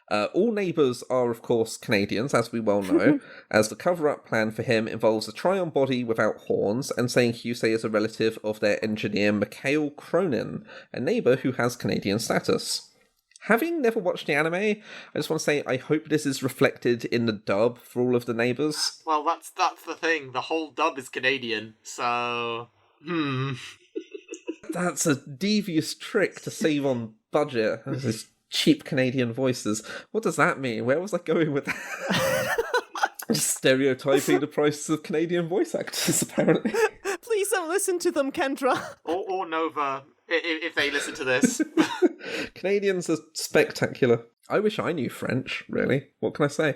S2: All neighbours are, of course, Canadians, as we well know, as the cover-up plan for him involves a try-on body without horns, and saying Hyusei is a relative of their engineer Mikhail Cronin, a neighbour who has Canadian status. Having never watched the anime, I just want to say I hope this is reflected in the dub for all of the neighbours.
S1: Well, that's the thing. The whole dub is Canadian, so...
S2: That's a devious trick to save on budget. This cheap Canadian voices. What does that mean? Where was I going with that? Just stereotyping the prices of Canadian voice actors, apparently.
S3: Please don't listen to them, Kendra.
S1: Or Nova, if they listen to this.
S2: Canadians are spectacular. I wish I knew French, really. What can I say?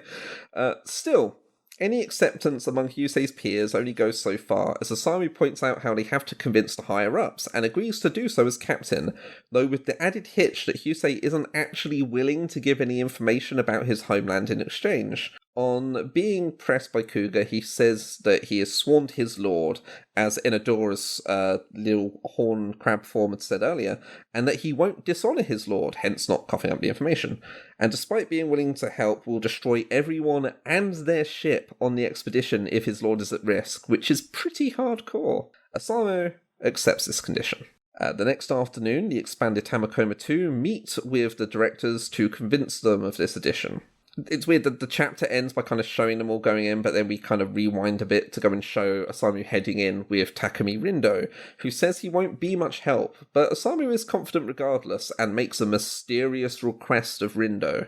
S2: Still, any acceptance among Hyusei's peers only goes so far, as Osamu points out how they have to convince the higher-ups, and agrees to do so as captain, though with the added hitch that Hyusei isn't actually willing to give any information about his homeland in exchange. On being pressed by Kuga, he says that he has sworn to his lord, as Inadora's little horn crab form had said earlier, and that he won't dishonour his lord, hence not coughing up the information. And despite being willing to help, will destroy everyone and their ship on the expedition if his lord is at risk, which is pretty hardcore. Osamu accepts this condition. The next afternoon, the expanded Tamakoma 2 meet with the directors to convince them of this addition. It's weird that the chapter ends by kind of showing them all going in, but then we kind of rewind a bit to go and show Osamu heading in with Takumi Rindo, who says he won't be much help, but Osamu is confident regardless and makes a mysterious request of Rindo.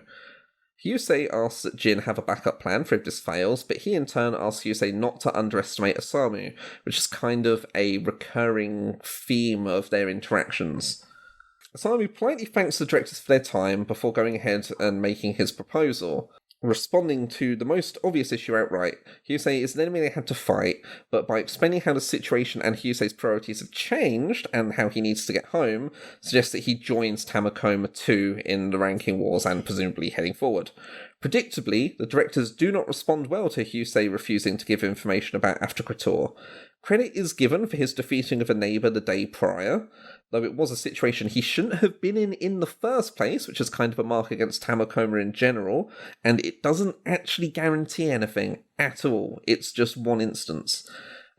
S2: Hyusei asks that Jin have a backup plan for if this fails, but he in turn asks Hyusei not to underestimate Osamu, which is kind of a recurring theme of their interactions. Osamu politely thanks the directors for their time before going ahead and making his proposal. Responding to the most obvious issue outright, Hyusei is an enemy they had to fight, but by explaining how the situation and Hyusei's priorities have changed and how he needs to get home, suggests that he joins Tamakoma 2 in the ranking wars and presumably heading forward. Predictably, the directors do not respond well to Hyusei refusing to give information about Aftercrator. Credit is given for his defeating of a neighbour the day prior, though it was a situation he shouldn't have been in the first place, which is kind of a mark against Tamakoma in general, and it doesn't actually guarantee anything at all. It's just one instance.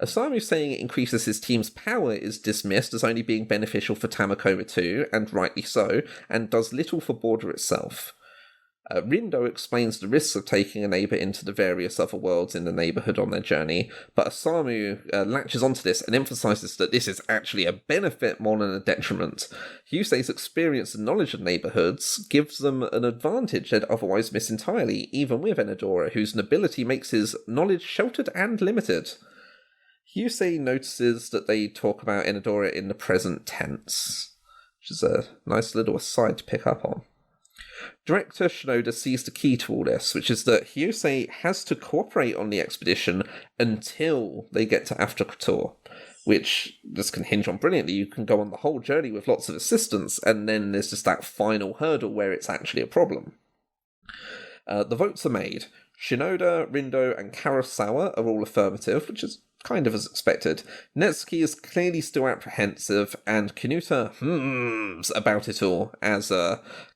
S2: Osamu saying it increases his team's power is dismissed as only being beneficial for Tamakoma 2, and rightly so, and does little for Border itself. Rindo explains the risks of taking a neighbour into the various other worlds in the neighbourhood on their journey, but Osamu latches onto this and emphasises that this is actually a benefit more than a detriment. Hyusei's experience and knowledge of neighbourhoods gives them an advantage they'd otherwise miss entirely, even with Enadora, whose nobility makes his knowledge sheltered and limited. Hyusei notices that they talk about Enadora in the present tense, which is a nice little aside to pick up on. Director Shinoda sees the key to all this, which is that Hyusei has to cooperate on the expedition until they get to Aftercrator, which this can hinge on brilliantly. You can go on the whole journey with lots of assistance, and then there's just that final hurdle where it's actually a problem. The votes are made. Shinoda, Rindo, and Kurosawa are all affirmative, which is kind of as expected. Netsuki is clearly still apprehensive, and Kinuta about it all, as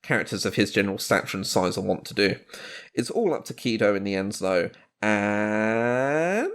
S2: characters of his general stature and size are wont to do. It's all up to Kido in the end, though, and...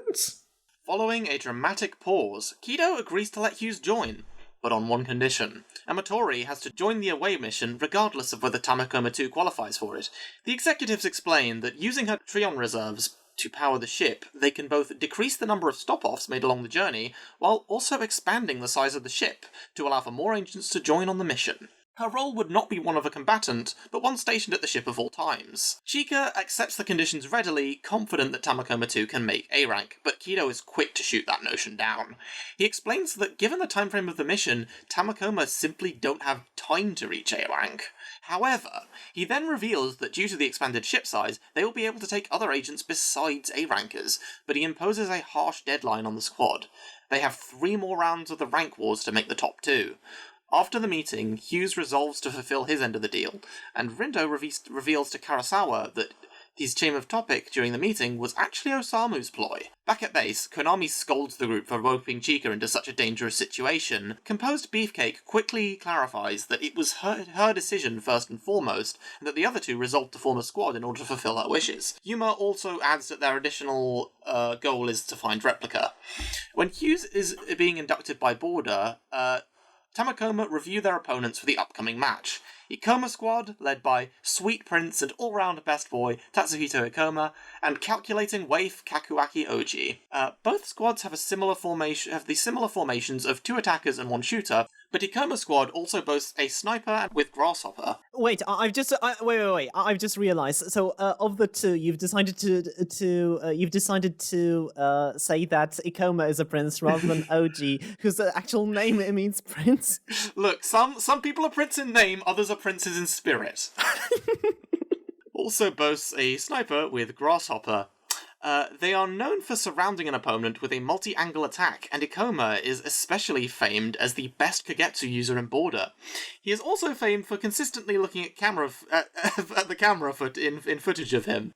S1: Following a dramatic pause, Kido agrees to let Hughes join, but on one condition. Amatori has to join the away mission regardless of whether Tamakoma 2 qualifies for it. The executives explain that using her Trion reserves to power the ship, they can both decrease the number of stop-offs made along the journey, while also expanding the size of the ship, to allow for more agents to join on the mission. Her role would not be one of a combatant, but one stationed at the ship of all times. Chika accepts the conditions readily, confident that Tamakoma 2 can make A rank, but Kido is quick to shoot that notion down. He explains that given the time frame of the mission, Tamakoma simply don't have time to reach A rank. However, he then reveals that due to the expanded ship size, they will be able to take other agents besides A-rankers, but he imposes a harsh deadline on the squad. They have 3 more rounds of the rank wars to make the top 2. After the meeting, Hughes resolves to fulfill his end of the deal, and Rindo reveals to Kurosawa that his chain of topic during the meeting was actually Osamu's ploy. Back at base, Konami scolds the group for roping Chika into such a dangerous situation. Composed Beefcake quickly clarifies that it was her decision first and foremost, and that the other two resolved to form a squad in order to fulfill her wishes. Yuma also adds that their additional goal is to find Replica. When Hughes is being inducted by Border, Tamakoma review their opponents for the upcoming match. Ikoma Squad, led by Sweet Prince and all-round best boy Tatsuhito Ikoma, and calculating waif Kakuaki Oji. Both squads have the similar formations of 2 attackers and 1 shooter, but Ikoma Squad also boasts a sniper with Grasshopper,
S3: Wait, wait. I've just realized. So, of the two, you've decided to say that Ikoma is a prince rather than OG, whose actual name it means prince.
S1: Look, some people are prince in name, others are princes in spirit. Also boasts a sniper with Grasshopper. They are known for surrounding an opponent with a multi-angle attack, and Ikoma is especially famed as the best Kagetsu user in Border. He is also famed for consistently looking at at the camera in footage of him.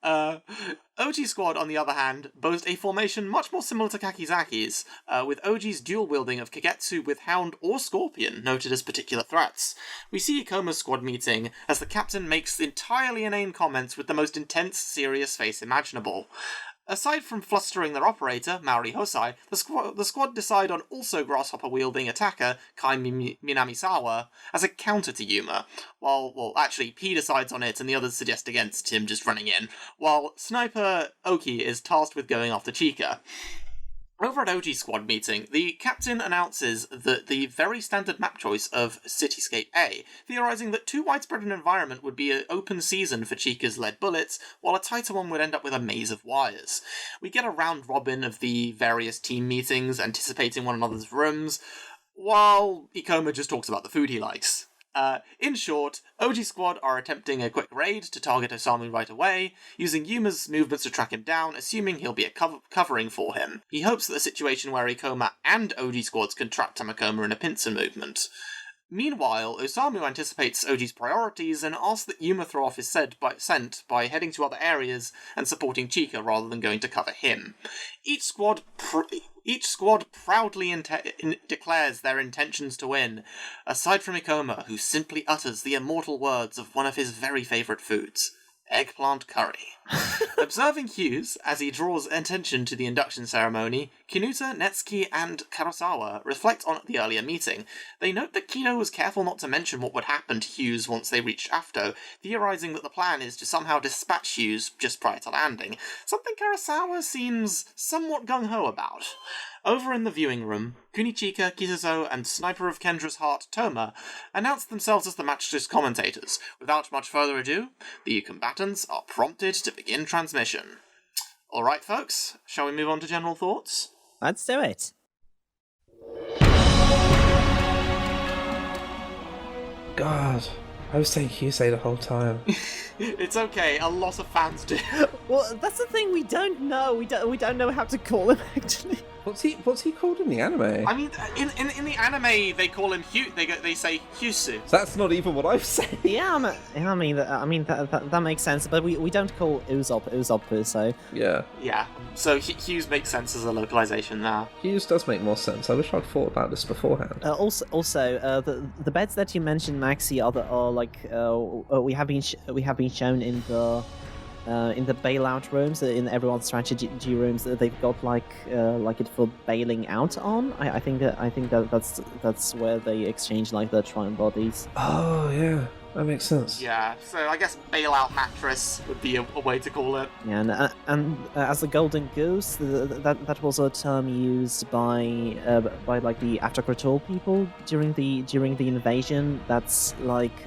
S1: OG Squad, on the other hand, boast a formation much more similar to Kakizaki's, with OG's dual wielding of Kagetsu with Hound or Scorpion noted as particular threats. We see Ikoma's squad meeting as the captain makes entirely inane comments with the most intense, serious face imaginable. Aside from flustering their operator, Maori Hosai, the squad decide on also Grasshopper-wielding attacker Kai Minamisawa as a counter to Yuma, actually, he decides on it and the others suggest against him just running in, while Sniper Oki is tasked with going after Chika. Over at OG Squad meeting, the captain announces the very standard map choice of Cityscape A, theorising that too widespread an environment would be an open season for Chika's lead bullets, while a tighter one would end up with a maze of wires. We get a round robin of the various team meetings, anticipating one another's rooms, while Ikoma just talks about the food he likes. In short, OG Squad are attempting a quick raid to target Osamu right away, using Yuma's movements to track him down, assuming he'll be a covering for him. He hopes that a situation where Ikoma and OG Squads can trap Tamakoma in a pincer movement. Meanwhile, Osamu anticipates OG's priorities and asks that Yuma throw off his scent by heading to other areas and supporting Chika rather than going to cover him. Each squad proudly declares their intentions to win, aside from Ikoma, who simply utters the immortal words of one of his very favourite foods: eggplant curry. Observing Hughes as he draws attention to the induction ceremony, Kinuta, Netsuki, and Kurosawa reflect on the earlier meeting. They note that Kido was careful not to mention what would happen to Hughes once they reached Afto, theorising that the plan is to somehow dispatch Hughes just prior to landing, something Kurosawa seems somewhat gung-ho about. Over in the viewing room, Kunichika, Kisuzo, and Sniper of Kendra's Heart, Toma, announce themselves as the match's commentators. Without much further ado, the combatants are prompted to begin transmission. Alright, folks, shall we move on to general thoughts?
S3: Let's do it.
S2: God, I was saying Husei the whole time.
S1: It's okay, a lot of fans do.
S3: Well, that's the thing, we don't know. We don't know how to call him, actually.
S2: What's he called in the anime?
S1: I mean, in the anime, they call him they say Hyusu.
S2: That's not even what I've said.
S3: Yeah, I mean that makes sense, but we don't call Usopp so.
S2: Yeah.
S1: Yeah, so Hughes makes sense as a localization now.
S2: Hughes does make more sense. I wish I'd thought about this beforehand.
S3: Also, the beds that you mentioned, Maxy, are like we have been shown in the bailout rooms, in everyone's strategy rooms. They've got like it for bailing out on. I think that's where they exchange like the Triumph bodies.
S2: Oh yeah, that makes sense.
S1: Yeah, so I guess bailout mattress would be a way to call it.
S3: Yeah, and as a golden goose, that was a term used by like the Aftercratul people during the invasion. That's like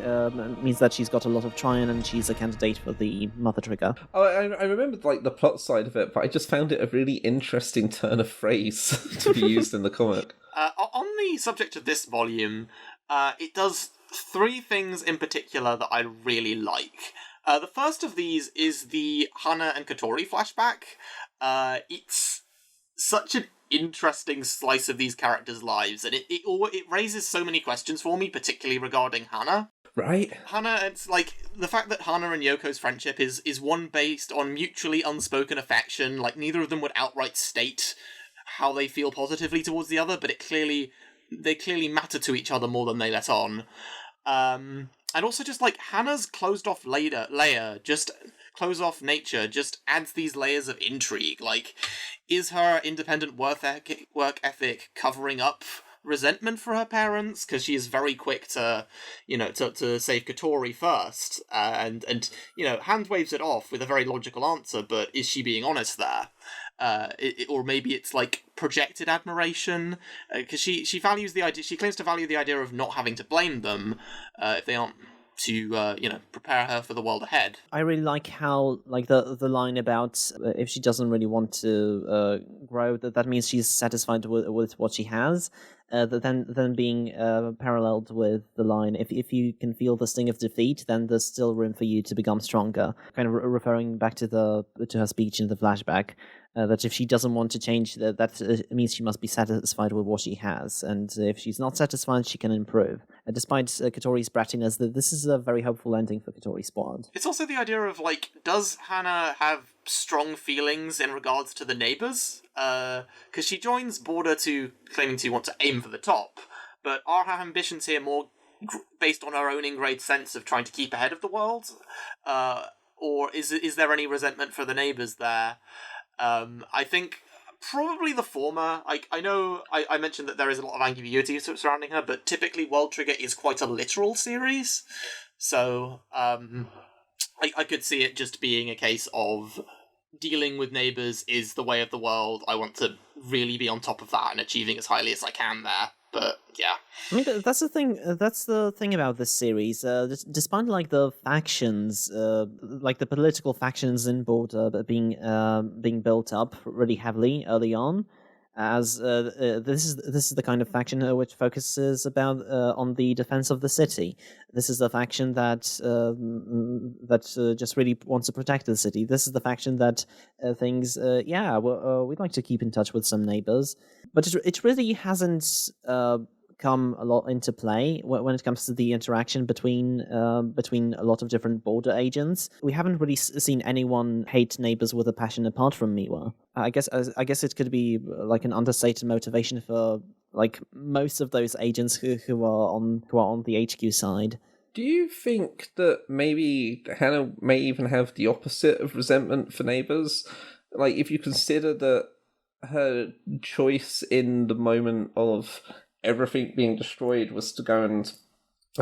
S3: means that she's got a lot of Tryon and she's a candidate for the Mother Trigger.
S2: Oh, I remembered like the plot side of it, but I just found it a really interesting turn of phrase to be used in the comic.
S1: On the subject of this volume, it does 3 things in particular that I really like. The first of these is the Hana and Katori flashback. It's such an interesting slice of these characters' lives, and it raises so many questions for me, particularly regarding Hana.
S2: Right?
S1: Hana, it's like the fact that Hana and Yoko's friendship is one based on mutually unspoken affection. Like, neither of them would outright state how they feel positively towards the other, but they clearly matter to each other more than they let on. And also just like Hannah's closed off nature just adds these layers of intrigue. Like, is her independent work ethic covering up resentment for her parents? Because she is very quick to save Katori first, and hand waves it off with a very logical answer, but is she being honest there? Or maybe it's like projected admiration, because she values the idea. She claims to value the idea of not having to blame them if they aren't to prepare her for the world ahead.
S3: I really like how the line about if she doesn't really want to grow, that means she's satisfied with what she has. Then being paralleled with the line, if you can feel the sting of defeat, then there's still room for you to become stronger. Kind of referring back to her speech in the flashback. That if she doesn't want to change, that means she must be satisfied with what she has, and if she's not satisfied, she can improve. Despite Katori's brattiness, this is a very hopeful ending for Katori's squad.
S1: It's also the idea of, does Hana have strong feelings in regards to the neighbours? Because she joins Border to claiming to want to aim for the top, but are her ambitions here more based on her own ingrained sense of trying to keep ahead of the world? Or is there any resentment for the neighbours there? I think probably the former. I know I mentioned that there is a lot of ambiguity surrounding her, but typically World Trigger is quite a literal series. So I could see it just being a case of dealing with neighbours is the way of the world. I want to really be on top of that and achieving as highly as I can there. But yeah,
S3: I mean that's the thing. That's the thing about this series. Despite the factions, the political factions in Border being built up really heavily early on, as this is the kind of faction which focuses on the defense of the city. This is the faction that just really wants to protect the city. This is the faction that thinks, we'd like to keep in touch with some neighbors, but it really hasn't come a lot into play when it comes to the interaction between a lot of different Border agents. We haven't really seen anyone hate neighbors with a passion apart from Miwa. I guess it could be an understated motivation for most of those agents who are on the HQ side.
S2: Do you think that maybe Hana may even have the opposite of resentment for neighbors? If you consider that her choice in the moment of everything being destroyed was to go and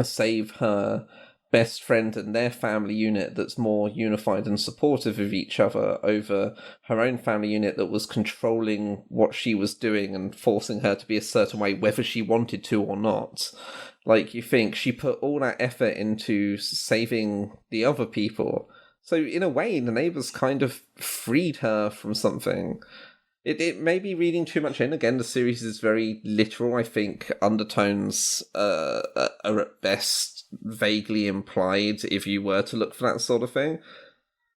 S2: save her best friend and their family unit that's more unified and supportive of each other over her own family unit that was controlling what she was doing and forcing her to be a certain way whether she wanted to or not. You think she put all that effort into saving the other people. So in a way, the neighbours kind of freed her from something. It may be reading too much in. Again, the series is very literal. I think undertones are at best vaguely implied if you were to look for that sort of thing.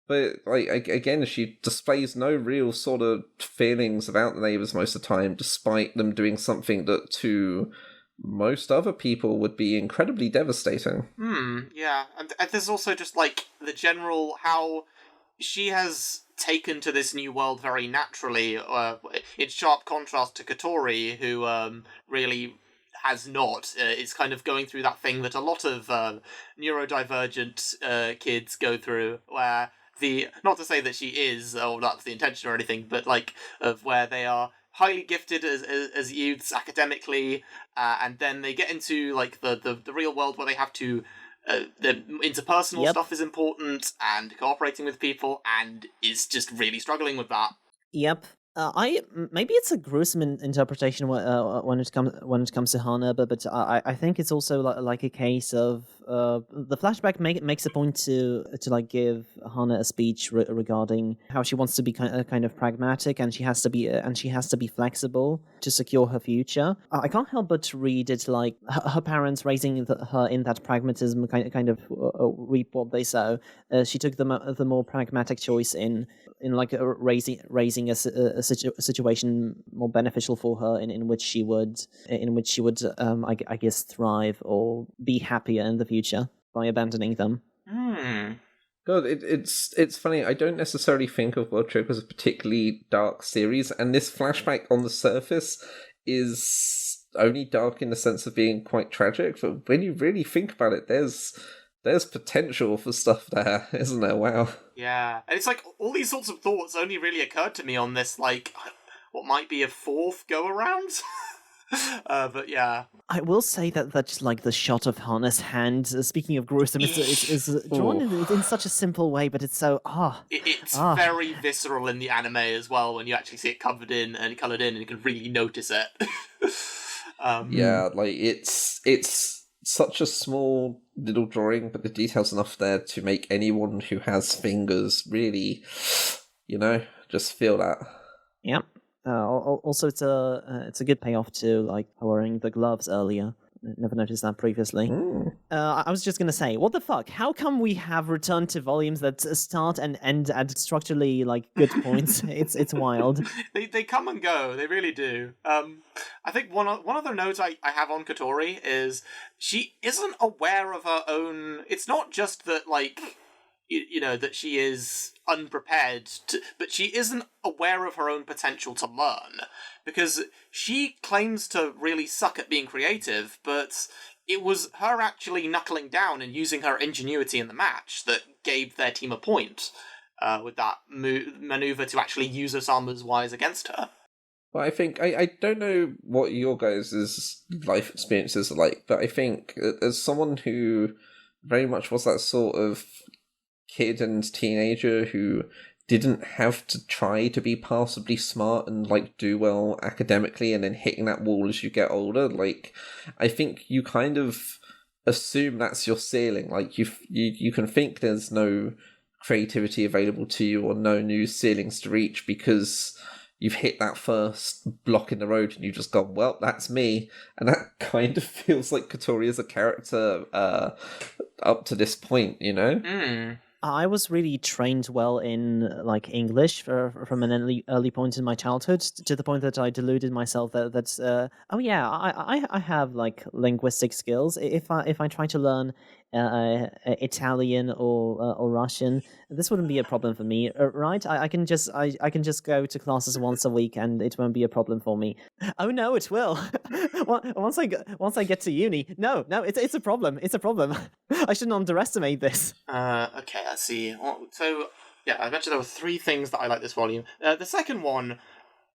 S2: But again, she displays no real sort of feelings about the neighbours most of the time, despite them doing something that to most other people would be incredibly devastating.
S1: Yeah. And there's also just the general how she has taken to this new world very naturally, in sharp contrast to Katori, who really has not. Is kind of going through that thing that a lot of neurodivergent kids go through, where not to say that she is, or that's the intention or anything, but of where they are highly gifted as youths academically, and then they get into the real world where they have to the interpersonal stuff is important, and cooperating with people, and is just really struggling with that.
S3: Yep. Maybe it's a gruesome interpretation when it comes to Hana, but I think it's also like a case of the flashback makes a point to give Hana a speech regarding how she wants to be kind of pragmatic, and she has to be flexible to secure her future. I can't help but read it like her parents raising her in that pragmatism kind of reap what they sow. She took the more pragmatic choice in raising a situation more beneficial for her, in which she would I guess thrive or be happier in the future by abandoning them.
S2: God, it's funny. I don't necessarily think of World Trigger as a particularly dark series, and this flashback on the surface is only dark in the sense of being quite tragic. But when you really think about it, there's potential for stuff there, isn't there? Wow.
S1: Yeah, and it's all these sorts of thoughts only really occurred to me on this, what might be a fourth go-around? But yeah.
S3: I will say that just the shot of Hana's hand, speaking of gruesome, is drawn in such a simple way, but it's so,
S1: It's very visceral in the anime as well, when you actually see it covered in and coloured in, and you can really notice it.
S2: Yeah, it's such a small little drawing, but the detail's enough there to make anyone who has fingers really, just feel that.
S3: Yep. Also, it's a good payoff to like wearing the gloves earlier. Never noticed that previously. I was just gonna say, what the fuck? How come we have returned to volumes that start and end at structurally like good points? It's wild.
S1: They come and go. They really do. I think one other note I have on Katori is she isn't aware of her own. It's not just that like that she is unprepared, but she isn't aware of her own potential to learn, because she claims to really suck at being creative, but it was her actually knuckling down and using her ingenuity in the match that gave their team a point with that maneuver to actually use Osama's wires against her.
S2: Well, I think, I don't know what your guys' life experiences are like, but I think as someone who very much was that sort of kid and teenager who didn't have to try to be passably smart and like do well academically and then hitting that wall as you get older, like I think you kind of assume that's your ceiling. Like you can think there's no creativity available to you or no new ceilings to reach because you've hit that first block in the road and you've just gone, well, that's me. And that kind of feels like Katori as a character up to this point,
S3: I was really trained well in like English from an early point in my childhood, to the point that I deluded myself that I have like linguistic skills. If I try to learn Italian or Russian, this wouldn't be a problem for me, right? I can just go to classes once a week and it won't be a problem for me. Oh no, it will. once I get to uni, no, it's a problem. It's a problem. I shouldn't underestimate this.
S1: Okay, let's see. So, yeah, I mentioned there were 3 things that I like this volume. The second one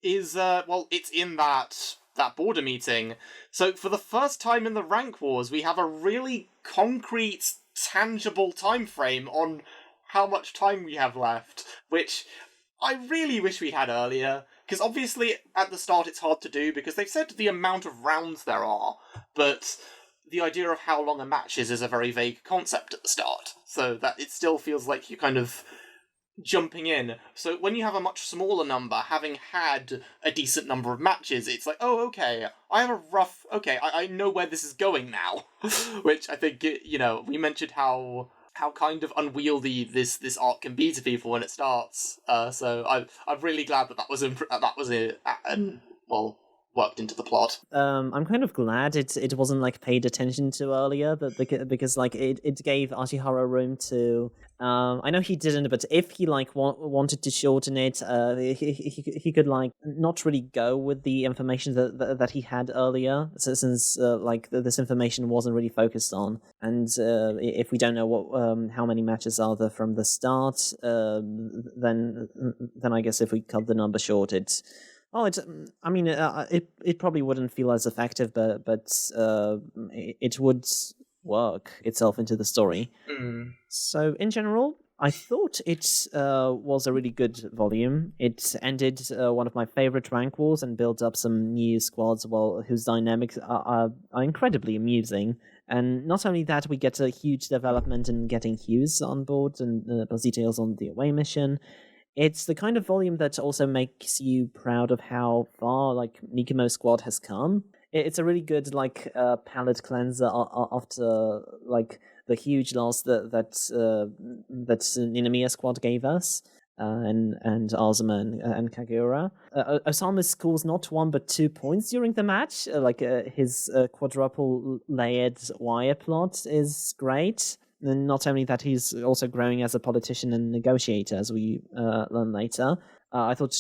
S1: is, it's in that border meeting. So, for the first time in the rank wars, we have a really concrete, tangible time frame on how much time we have left, which I really wish we had earlier. Because obviously, at the start, it's hard to do, because they've said the amount of rounds there are, but the idea of how long a match is a very vague concept at the start, so that it still feels like you're kind of jumping in. So when you have a much smaller number, having had a decent number of matches, it's like, oh, okay, I have a rough, I know where this is going now. Which I think, we mentioned how kind of unwieldy this arc can be to people when it starts. So I'm really glad that was worked into the plot.
S3: I'm kind of glad it wasn't like paid attention to earlier, because like it gave Ashihara room to. I know he didn't, but if he like wanted to shorten it, he could like not really go with the information that he had earlier, since like this information wasn't really focused on. And if we don't know how many matches are there from the start, then I guess if we cut the number short, it probably wouldn't feel as effective, but it would work itself into the story. So in general, I thought it was a really good volume. It ended one of my favorite rank wars and built up some new squads, whose dynamics are incredibly amusing. And not only that, we get a huge development in getting Hughes on board and plus details on the away mission. It's the kind of volume that also makes you proud of how far like Nikimo's squad has come. It's a really good like palate cleanser after like the huge loss that Ninomiya squad gave us, and Azuma and Kageura. Osama scores not 1 but 2 points during the match. His quadruple layered wire plot is great. And not only that, he's also growing as a politician and negotiator, as we learn later. I thought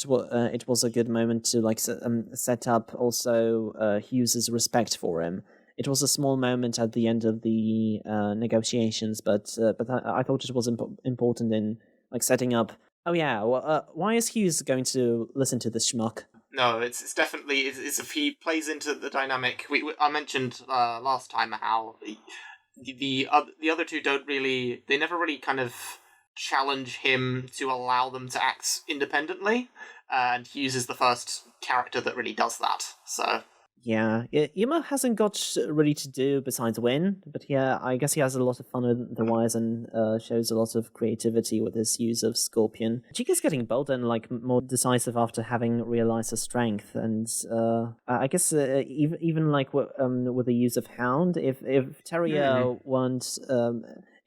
S3: it was a good moment to like set up also Hughes's respect for him. It was a small moment at the end of the negotiations, but I thought it was important in like setting up. Oh yeah, why is Hughes going to listen to this schmuck?
S1: No, it's definitely it's if he plays into the dynamic. I mentioned last time how. The other two they never really kind of challenge him to allow them to act independently, and Hughes is the first character that really does that. So
S3: Yeah, Yuma hasn't got really to do besides win, but yeah, I guess he has a lot of fun with the wires and shows a lot of creativity with his use of Scorpion. Chica's getting bolder and like more decisive after having realized her strength, and I guess even like with the use of Hound, if Terrier weren't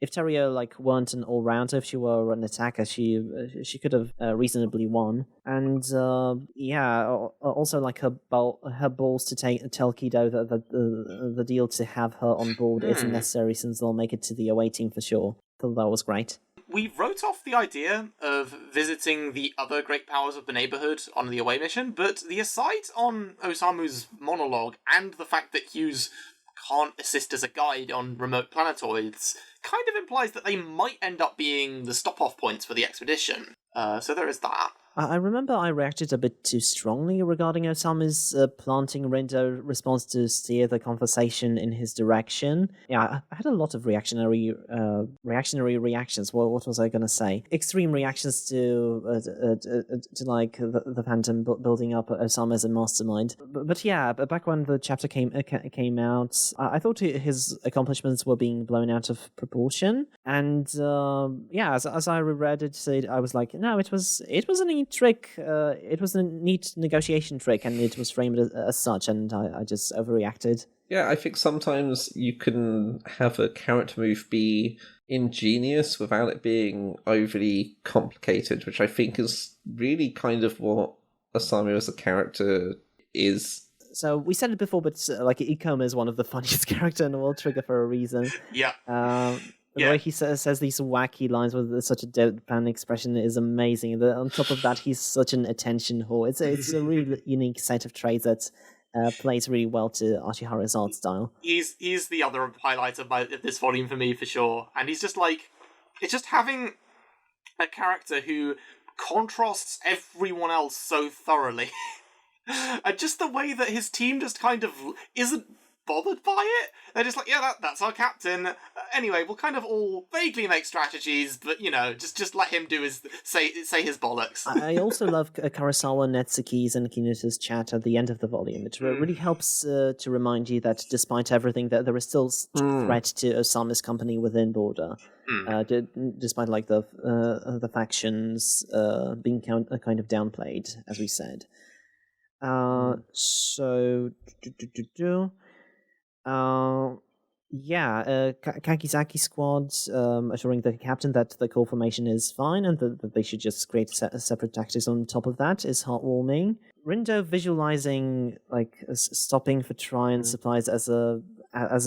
S3: if Terrio like weren't an all-rounder, if she were an attacker, she could have reasonably won. And also like her balls to tell Kido that the deal to have her on board isn't necessary since they'll make it to the away team for sure. Thought that was great.
S1: We wrote off the idea of visiting the other great powers of the neighborhood on the away mission, but the aside on Osamu's monologue and the fact that Hughes can't assist as a guide on remote planetoids kind of implies that they might end up being the stop-off points for the expedition. So there is that.
S3: I remember I reacted a bit too strongly regarding Osamu's planting Rindo response to steer the conversation in his direction. Yeah, I had a lot of reactionary reactions. Well, what was I going to say? Extreme reactions to like the Phantom building up Osamu as a mastermind. But yeah, back when the chapter came out, I thought his accomplishments were being blown out of proportion. And as I reread it, I was like, no, it was a neat trick. It was a neat negotiation trick, and it was framed as such, and I just overreacted.
S2: Yeah, I think sometimes you can have a character move be ingenious without it being overly complicated, which I think is really kind of what Osamu as a character is.
S3: So we said it before, but like Ikoma is one of the funniest characters in the World Trigger for a reason.
S1: Yeah.
S3: The way he says these wacky lines with such a deadpan expression is amazing. On top of that, he's such an attention whore. It's a really unique set of traits that plays really well to Ashihara's art style.
S1: He's the other highlight of this volume for me, for sure. And he's just like, it's just having a character who contrasts everyone else so thoroughly. And just the way that his team just kind of isn't bothered by it. They're just like, yeah, that's our captain. Anyway, we'll kind of all vaguely make strategies, but just let him do his say his bollocks.
S3: I also love Karasawa, Netsuki's, and Kinuta's chat at the end of the volume. It really helps to remind you that despite everything, that there is still threat to Osamu's company within Border. Despite like the factions being kind of downplayed, as we said. Kakizaki squad assuring the captain that the core formation is fine and that they should just create separate tactics on top of that is heartwarming. Rindo visualizing like stopping for Tryon supplies as a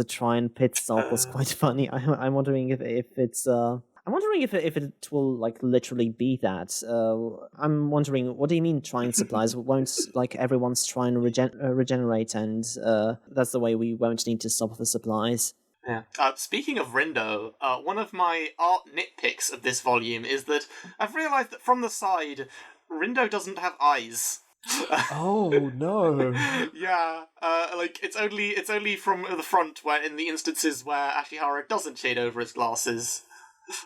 S3: Tryon pit stop was quite funny. I'm wondering if it's I'm wondering if it will like literally be that. I'm wondering, what do you mean Tryon supplies? Won't like everyone's Tryon regenerate, and that's the way we won't need to stop for supplies?
S1: Yeah. Speaking of Rindo, one of my art nitpicks of this volume is that I've realised that from the side, Rindo doesn't have eyes.
S2: Oh no!
S1: Yeah, like it's only from the front where in the instances where Ashihara doesn't shade over his glasses.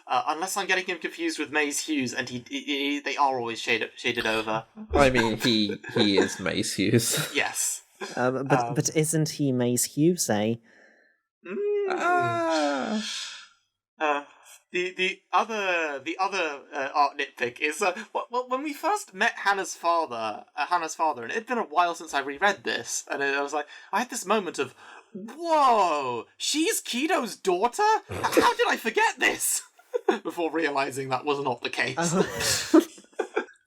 S1: Unless I'm getting him confused with Maze Hughes, and they are always shaded over.
S2: I mean, he is Maze Hughes.
S1: Yes,
S3: but isn't he Maze Hughes? Eh?
S1: The other art nitpick is when we first met Hannah's father, and it had been a while since I reread this, and I was like, I had this moment of, whoa, she's Kido's daughter? How did I forget this? Before realising that was not the case.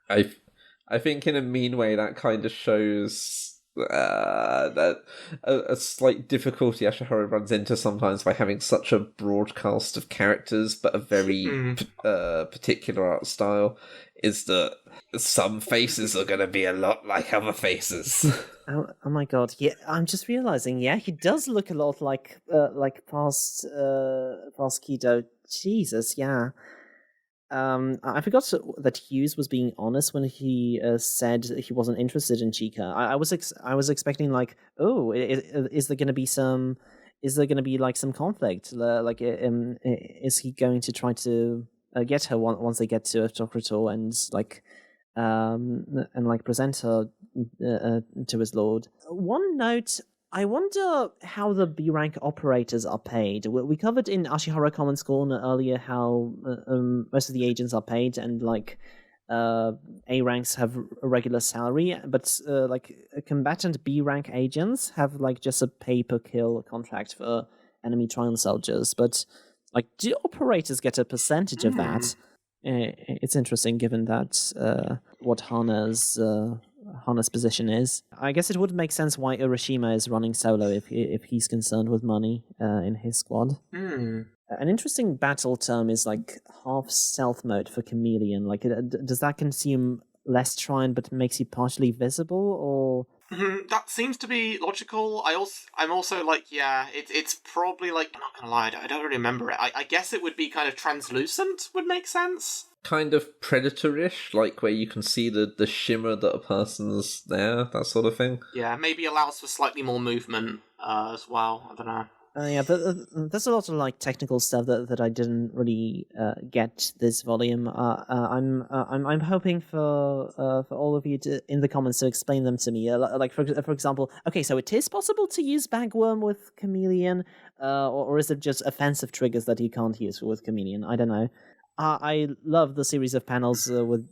S2: I think in a mean way that kind of shows that a slight difficulty Ashihara runs into sometimes by having such a broad cast of characters but a very particular art style is that some faces are going to be a lot like other faces.
S3: Oh my god! Yeah, I'm just realizing. Yeah, he does look a lot like past Kido. Jesus, yeah. I forgot that Hughes was being honest when he said he wasn't interested in Chica. I was expecting like, oh, is there going to be some? Is there going to be like some conflict? Like, is he going to try to get her once they get to Tokroto and like and like present her to his lord. One note. I wonder how the B rank operators are paid. We covered in Ashihara Common Corner earlier how most of the agents are paid, and like A ranks have a regular salary, but like combatant B rank agents have like just a pay per kill contract for enemy trial soldiers. But like, do operators get a percentage of that? It's interesting given that what Hana's position is. I guess it would make sense why Urashima is running solo if he's concerned with money in his squad. An interesting battle term is like half stealth mode for Chameleon. Like, does that consume less Trine but makes you partially visible, or?
S1: That seems to be logical. I'm also like, yeah, it's probably like, I'm not gonna lie, I don't really remember it. I guess it would be kind of translucent would make sense.
S2: Kind of predator-ish, like where you can see the shimmer that a person's there, that sort of thing.
S1: Yeah, maybe allows for slightly more movement as well. I don't know.
S3: Yeah, but there's a lot of like technical stuff that I didn't really get this volume. I'm hoping for all of you to in the comments to explain them to me. Like for example, okay, so it is possible to use Bagworm with Chameleon, or is it just offensive triggers that you can't use with Chameleon? I don't know. I love the series of panels with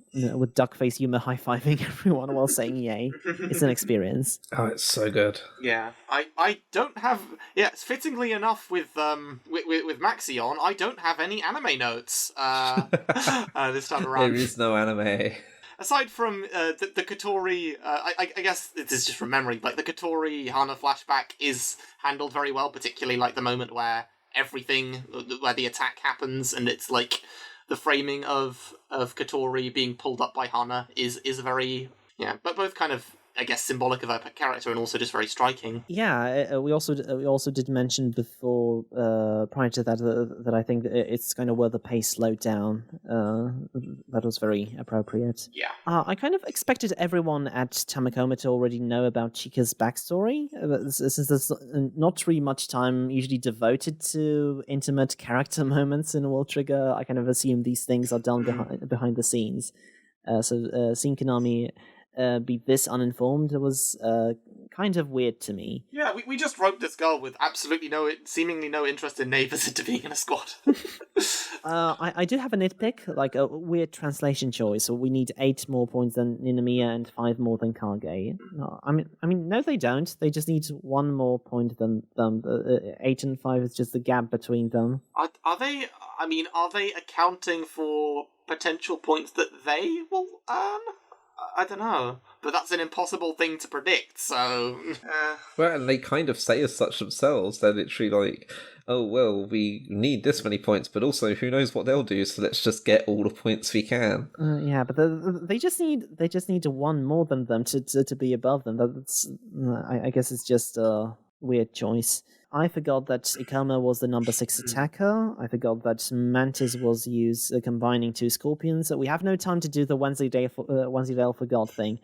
S3: Duckface humor high-fiving everyone while saying yay. It's an experience.
S2: Oh, it's so good.
S1: Yeah, I don't have... Yeah, fittingly enough with Maxy on, I don't have any anime notes this time around.
S2: There is no anime.
S1: Aside from the Kotori, I guess this is just from memory, but the Kotori Hana flashback is handled very well, particularly like the moment where where the attack happens, and it's like... The framing of Kotori being pulled up by Hana is very, but both kind of, I guess, symbolic of her character and also just very striking.
S3: Yeah, we also did mention before, prior to that I think it's kind of where the pace slowed down. That was very appropriate.
S1: Yeah.
S3: I kind of expected everyone at Tamakoma to already know about Chika's backstory, since there's not really much time usually devoted to intimate character moments in World Trigger. I kind of assume these things are done behind the scenes. So seeing Konami be this uninformed was kind of weird to me.
S1: Yeah, we just wrote this girl with absolutely seemingly no interest in neighbours into being in a squad.
S3: I do have a nitpick, like a weird translation choice. So we need 8 more points than Ninomiya and 5 more than Kage. No, I mean, no, they don't. They just need 1 more point than them. 8 and 5 is just the gap between them.
S1: Are they? I mean, are they accounting for potential points that they will earn? I don't know, but that's an impossible thing to predict, so...
S2: Well, and they kind of say as such themselves. They're literally like, oh, well, we need this many points, but also who knows what they'll do, so let's just get all the points we can.
S3: Yeah, but they just need 1 more than them to be above them. That's, I guess it's just a weird choice. I forgot that Ikoma was the number 6 attacker. I forgot that Mantis was used combining 2 Scorpions. So we have no time to do the Wensleydale forgot thing.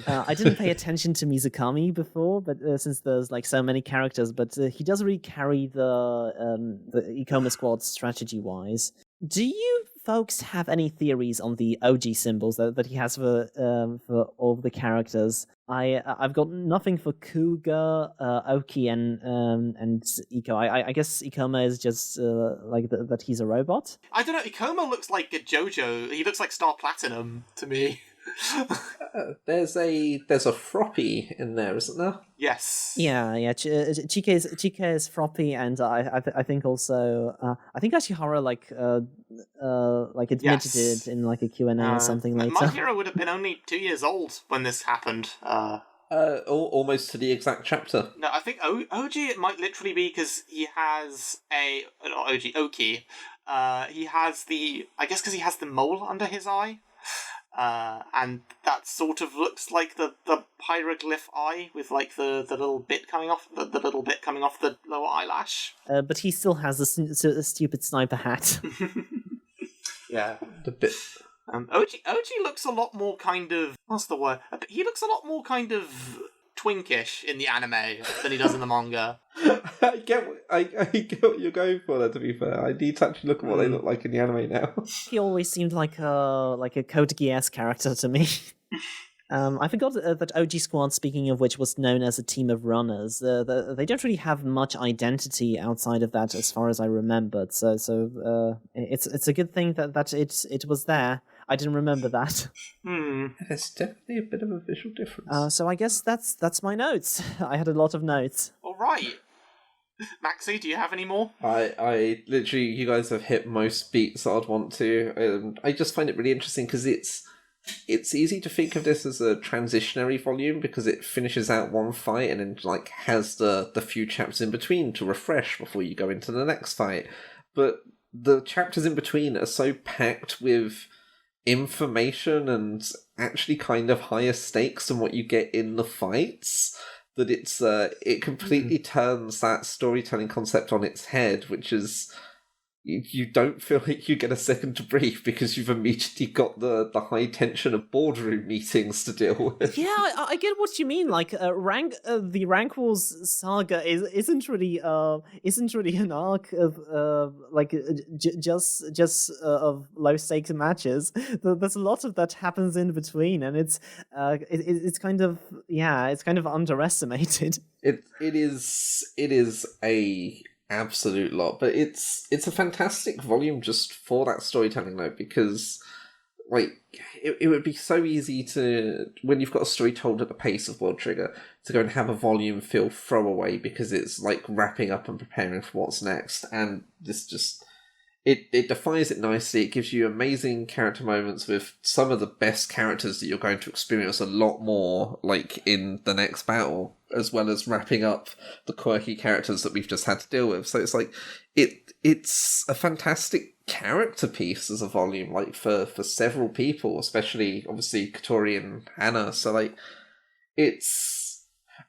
S3: I didn't pay attention to Mizukami before, but since there's like so many characters, but he does really carry the Ikoma squad strategy-wise. Do you folks have any theories on the OG symbols that he has for all the characters? I've got nothing for Kuga, Oki, and Iko. I guess Ikoma is just like that he's a robot.
S1: I don't know. Ikoma looks like a JoJo. He looks like Star Platinum to me.
S2: There's a Froppy in there, isn't there?
S1: Yes.
S3: Yeah. Chika is Froppy, and I think also I think Ashihara like admitted it in like a Q&A or something later.
S1: My hero would have been only 2 years old when this happened.
S2: Almost to the exact chapter.
S1: No, I think OG it might literally be because he has Oki. He has because he has the mole under his eye. And that sort of looks like the hieroglyph eye with like the little bit coming off the little bit coming off the lower eyelash.
S3: But he still has a stupid sniper hat.
S1: Yeah,
S2: the bit.
S1: OG looks a lot more kind of what's the word? He looks a lot more kind of twinkish in the anime than he does in the manga.
S2: I get what you're going for there, to be fair. I need to actually look at what they look like in the anime now.
S3: He always seemed like a Code Geass character to me. I forgot that OG Squad, speaking of which, was known as a team of runners. They don't really have much identity outside of that, as far as I remembered. So it's a good thing that it was there. I didn't remember that.
S2: There's definitely a bit of a visual difference.
S3: So I guess that's my notes. I had a lot of notes.
S1: All right. Maxy, do you have any more?
S2: I literally, you guys have hit most beats that I'd want to. I just find it really interesting because it's easy to think of this as a transitionary volume because it finishes out one fight and then like has the few chapters in between to refresh before you go into the next fight. But the chapters in between are so packed with information and actually kind of higher stakes than what you get in the fights that it completely turns that storytelling concept on its head, which is you don't feel like you get a second to breathe because you've immediately got the high tension of boardroom meetings to deal with.
S3: Yeah, I get what you mean. Like, the Rank Wars saga isn't really an arc of just of low stakes matches. There's a lot of that happens in between, and it's kind of underestimated.
S2: It is a absolute lot, but it's a fantastic volume just for that storytelling note because like it would be so easy to, when you've got a story told at the pace of World Trigger, to go and have a volume feel throwaway because it's like wrapping up and preparing for what's next, and this just it defies it nicely. It gives you amazing character moments with some of the best characters that you're going to experience a lot more like in the next battle, as well as wrapping up the quirky characters that we've just had to deal with. So it's like it's a fantastic character piece as a volume, like for several people, especially obviously Katori and Hannah. So like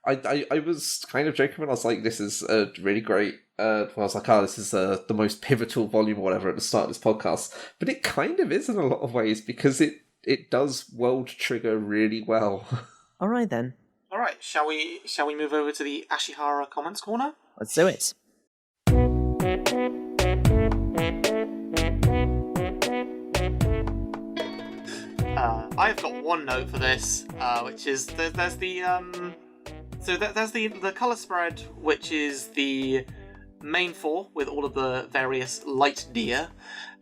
S2: I was kind of joking when I was like, this is a really great I was like, this is the most pivotal volume or whatever at the start of this podcast. But it kind of is in a lot of ways because it does World Trigger really well.
S3: All right then.
S1: All right, shall we move over to the Ashihara comments corner?
S3: Let's do it.
S1: I've got one note for this, which is there's the colour spread, which is the main four with all of the various light deer,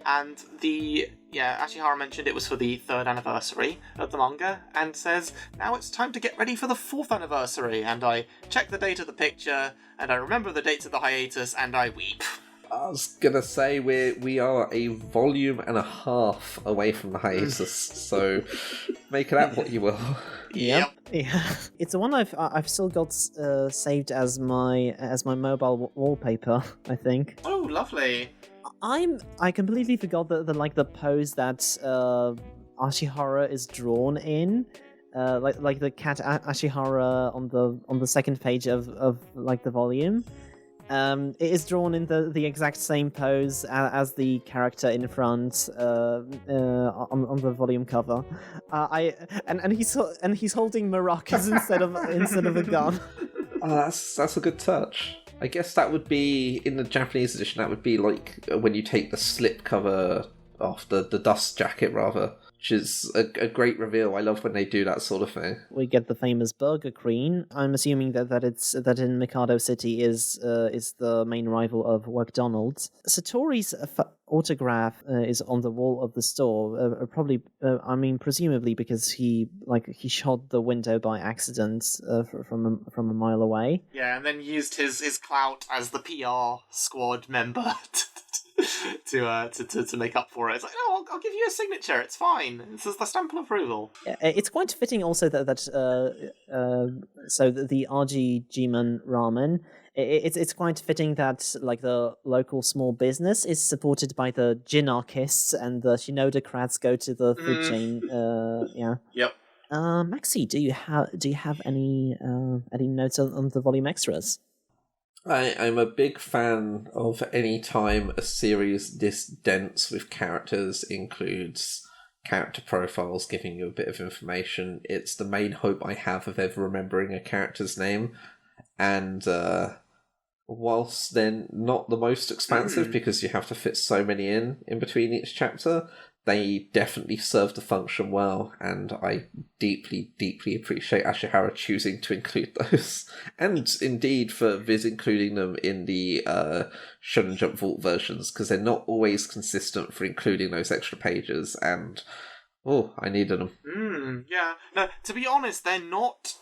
S1: and Ashihara mentioned it was for the 3rd anniversary of the manga, and says, now it's time to get ready for the 4th anniversary, and I check the date of the picture, and I remember the dates of the hiatus, and I weep.
S2: I was gonna say we are a volume and a half away from the hiatus, so make it out what you will.
S3: Yep. Yeah. It's the one I've still got saved as my mobile wallpaper, I think.
S1: Oh, lovely.
S3: I completely forgot the pose that Ashihara is drawn in. Like the cat Ashihara on the second page of like the volume. It is drawn in the exact same pose as the character in front on the volume cover. And he's holding maracas instead of a gun.
S2: Oh, that's a good touch. I guess that would be in the Japanese edition. That would be like when you take the slip cover off the dust jacket, rather. Which is a great reveal. I love when they do that sort of thing.
S3: We get the famous Burger Queen. I'm assuming that in Mikado City is the main rival of McDonald's. Satori's autograph is on the wall of the store. Probably, presumably because he shot the window by accident from a mile away.
S1: Yeah, and then used his clout as the PR squad member to make up for it. It's like, no, I'll give you a signature. It's fine. This is the stamp of approval.
S3: It's quite fitting also that so the RG G-Man ramen. It's quite fitting that like the local small business is supported by the Jinarchists and the Shinodocrats go to the food chain. Yeah.
S1: Yep.
S3: Maxy, do you have any notes on the volume extras?
S2: I'm a big fan of any time a series this dense with characters includes character profiles giving you a bit of information. It's the main hope I have of ever remembering a character's name. And whilst they're not the most expansive because you have to fit so many in between each chapter, they definitely serve the function well, and I deeply, deeply appreciate Ashihara choosing to include those. And indeed for Viz including them in the Shonen Jump Vault versions, because they're not always consistent for including those extra pages, and I needed them.
S1: Yeah. No, to be honest, they're not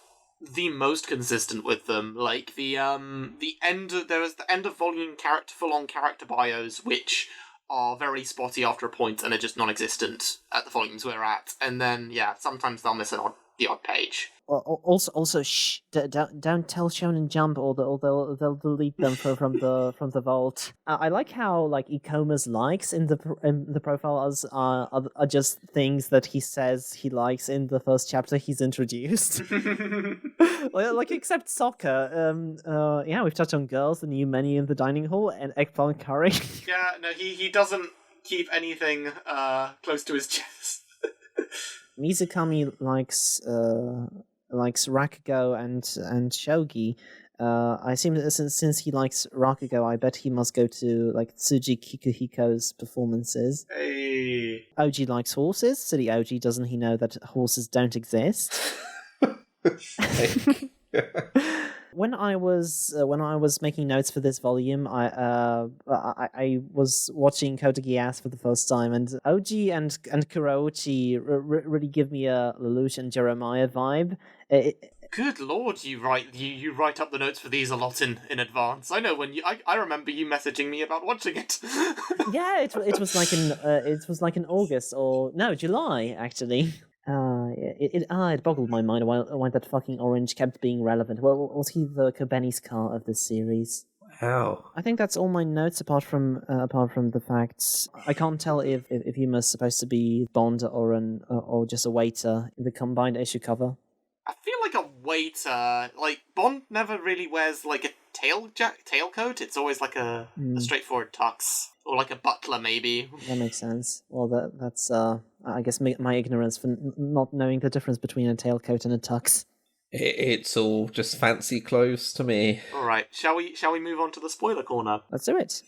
S1: the most consistent with them. Like there is the end of volume full-on character bios, which are very spotty after a point and are just non-existent at the volumes we're at. And then, sometimes they'll miss the odd page.
S3: Also, shh! Don't tell Shonen Jump, or they'll delete them from the vault. I like how Ikoma's likes in the profiles are just things that he says he likes in the first chapter he's introduced. Except soccer. We've touched on girls, the new menu in the dining hall, and eggplant curry.
S1: Yeah, no, he doesn't keep anything close to his chest.
S3: Mizukami likes Rakugo and Shogi. I assume that since he likes Rakugo, I bet he must go to Tsuji Kikuhiko's performances.
S1: Hey.
S3: OG likes horses. Silly OG, doesn't he know that horses don't exist? When I was making notes for this volume, I was watching Code Geass for the first time, and OG and Kurouchi really give me a Lelouch and Jeremiah vibe.
S1: Good lord, you write up the notes for these a lot in advance. I know I remember you messaging me about watching it.
S3: Yeah, it was like in August or no, July actually. It boggled my mind why that fucking orange kept being relevant. Well, was he the Kobeni's car of this series?
S2: Wow.
S3: I think that's all my notes apart from the facts. I can't tell if Yuma's supposed to be Bond or just a waiter in the combined issue cover.
S1: I feel like a waiter. Bond never really wears a tailcoat. It's always a straightforward tux. Or a butler, maybe.
S3: That makes sense. Well, that's I guess my ignorance for not knowing the difference between a tailcoat and a tux.
S2: It's all just fancy clothes to me.
S1: All right, shall we move on to the spoiler corner?
S3: Let's do it.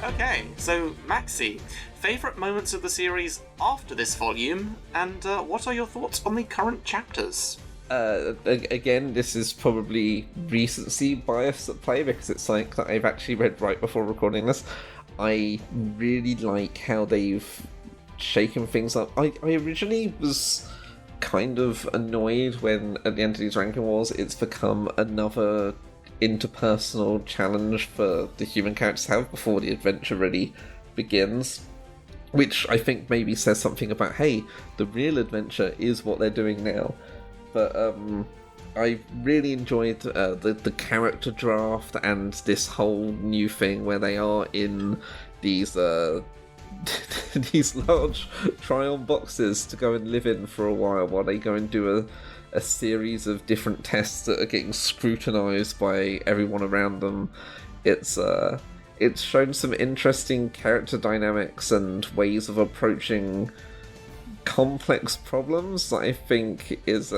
S1: Okay, so Maxy, favourite moments of the series after this volume, and what are your thoughts on the current chapters?
S2: Again, this is probably recency bias at play because it's something that I've actually read right before recording this. I really like how they've shaken things up. I originally was kind of annoyed when at the end of these ranking wars it's become another interpersonal challenge for the human characters to have before the adventure really begins, which I think maybe says something about, hey, the real adventure is what they're doing now. But I really enjoyed the character draft and this whole new thing where they are in these these large try-on boxes to go and live in for a while they go and do a series of different tests that are getting scrutinized by everyone around them. It's shown some interesting character dynamics and ways of approaching complex problems that I think is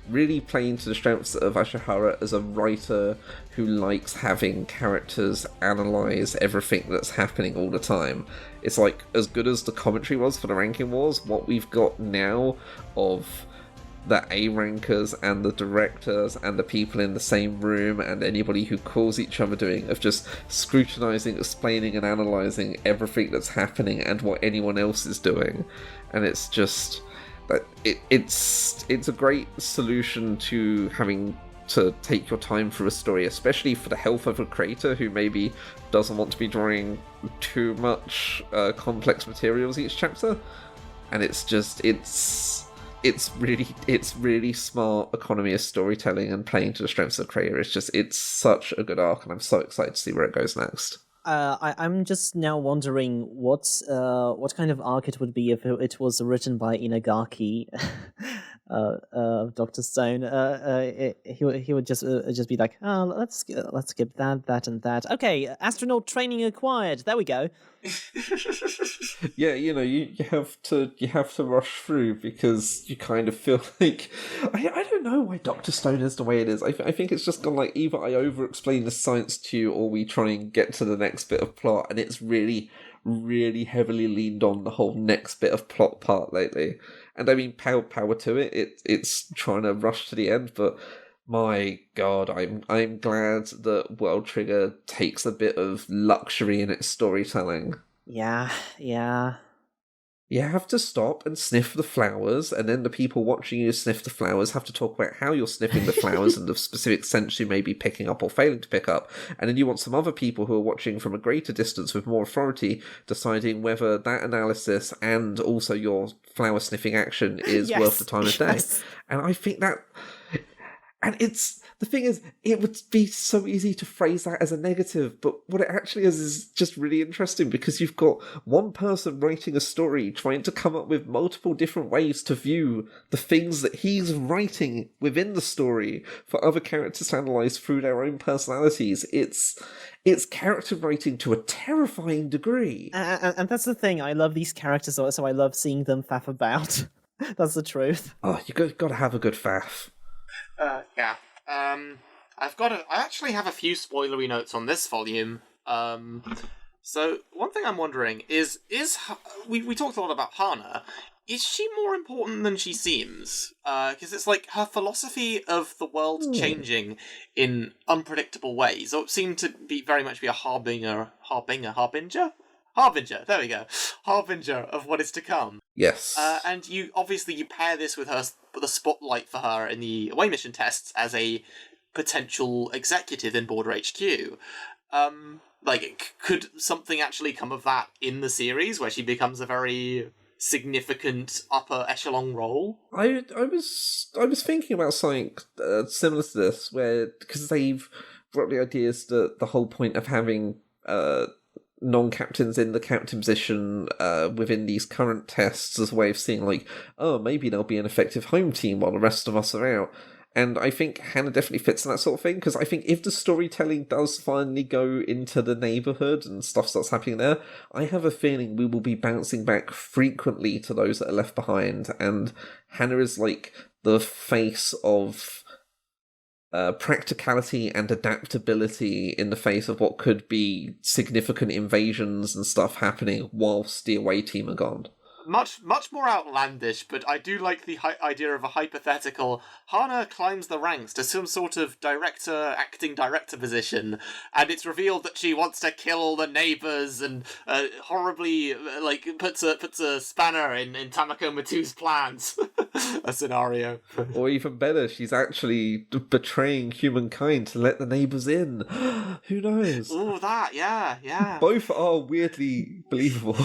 S2: really playing to the strengths of Ashihara as a writer who likes having characters analyse everything that's happening all the time. It's as good as the commentary was for the ranking wars, what we've got now of the A-rankers and the directors and the people in the same room and anybody who calls each other doing of just scrutinising, explaining and analysing everything that's happening and what anyone else is doing. And it's just it's a great solution to having to take your time through a story, especially for the health of a creator who maybe doesn't want to be drawing too much complex materials each chapter. And it's really smart economy of storytelling and playing to the strengths of the creator. It's such a good arc, and I'm so excited to see where it goes next.
S3: I'm just now wondering what kind of arc it would be if it was written by Inagaki. Dr. Stone, he would just be like, oh, let's skip that, and that. Okay, astronaut training acquired. There we go.
S2: Yeah, you have to rush through because you kind of feel like I don't know why Dr. Stone is the way it is. I think it's just gone like either I over explain the science to you or we try and get to the next bit of plot, and it's really, really heavily leaned on the whole next bit of plot part lately. And I mean, power to it. It's trying to rush to the end, but my God, I'm glad that World Trigger takes a bit of luxury in its storytelling.
S3: Yeah.
S2: You have to stop and sniff the flowers, and then the people watching you sniff the flowers have to talk about how you're sniffing the flowers and the specific scents you may be picking up or failing to pick up. And then you want some other people who are watching from a greater distance with more authority deciding whether that analysis and also your flower sniffing action is worth the time of day. And I think that... And the thing is, it would be so easy to phrase that as a negative, but what it actually is just really interesting because you've got one person writing a story trying to come up with multiple different ways to view the things that he's writing within the story for other characters to analyse through their own personalities. It's character writing to a terrifying degree.
S3: And that's the thing, I love these characters, so I love seeing them faff about. That's the truth.
S2: Oh, you got to have a good faff.
S1: Yeah. I actually have a few spoilery notes on this volume. So one thing I'm wondering is we talked a lot about Hana. Is she more important than she seems? Because it's like her philosophy of the world changing in unpredictable ways. Or it seemed to be very much be a harbinger. There we go. Harbinger of what is to come.
S2: Yes.
S1: And you pair this with the spotlight for her in the away mission tests as a potential executive in Border HQ. Could something actually come of that in the series where she becomes a very significant upper echelon role?
S2: I was thinking about something similar to this, where because they've brought the ideas that the whole point of having non-captains in the captain position within these current tests as a way of seeing like, oh, maybe they'll be an effective home team while the rest of us are out. And I think Hannah definitely fits in that sort of thing, because I think if the storytelling does finally go into the neighbourhood and stuff starts happening there, I have a feeling we will be bouncing back frequently to those that are left behind, and Hannah is like the face of practicality and adaptability in the face of what could be significant invasions and stuff happening whilst the away team are gone.
S1: Much more outlandish, but I do like the idea of a hypothetical. Hana climbs the ranks to some sort of acting director position, and it's revealed that she wants to kill all the neighbours and horribly puts a spanner in Tamakoma 2's plans. A scenario.
S2: Or even better, she's actually betraying humankind to let the neighbours in. Who knows?
S1: Oh, that, yeah.
S2: Both are weirdly believable.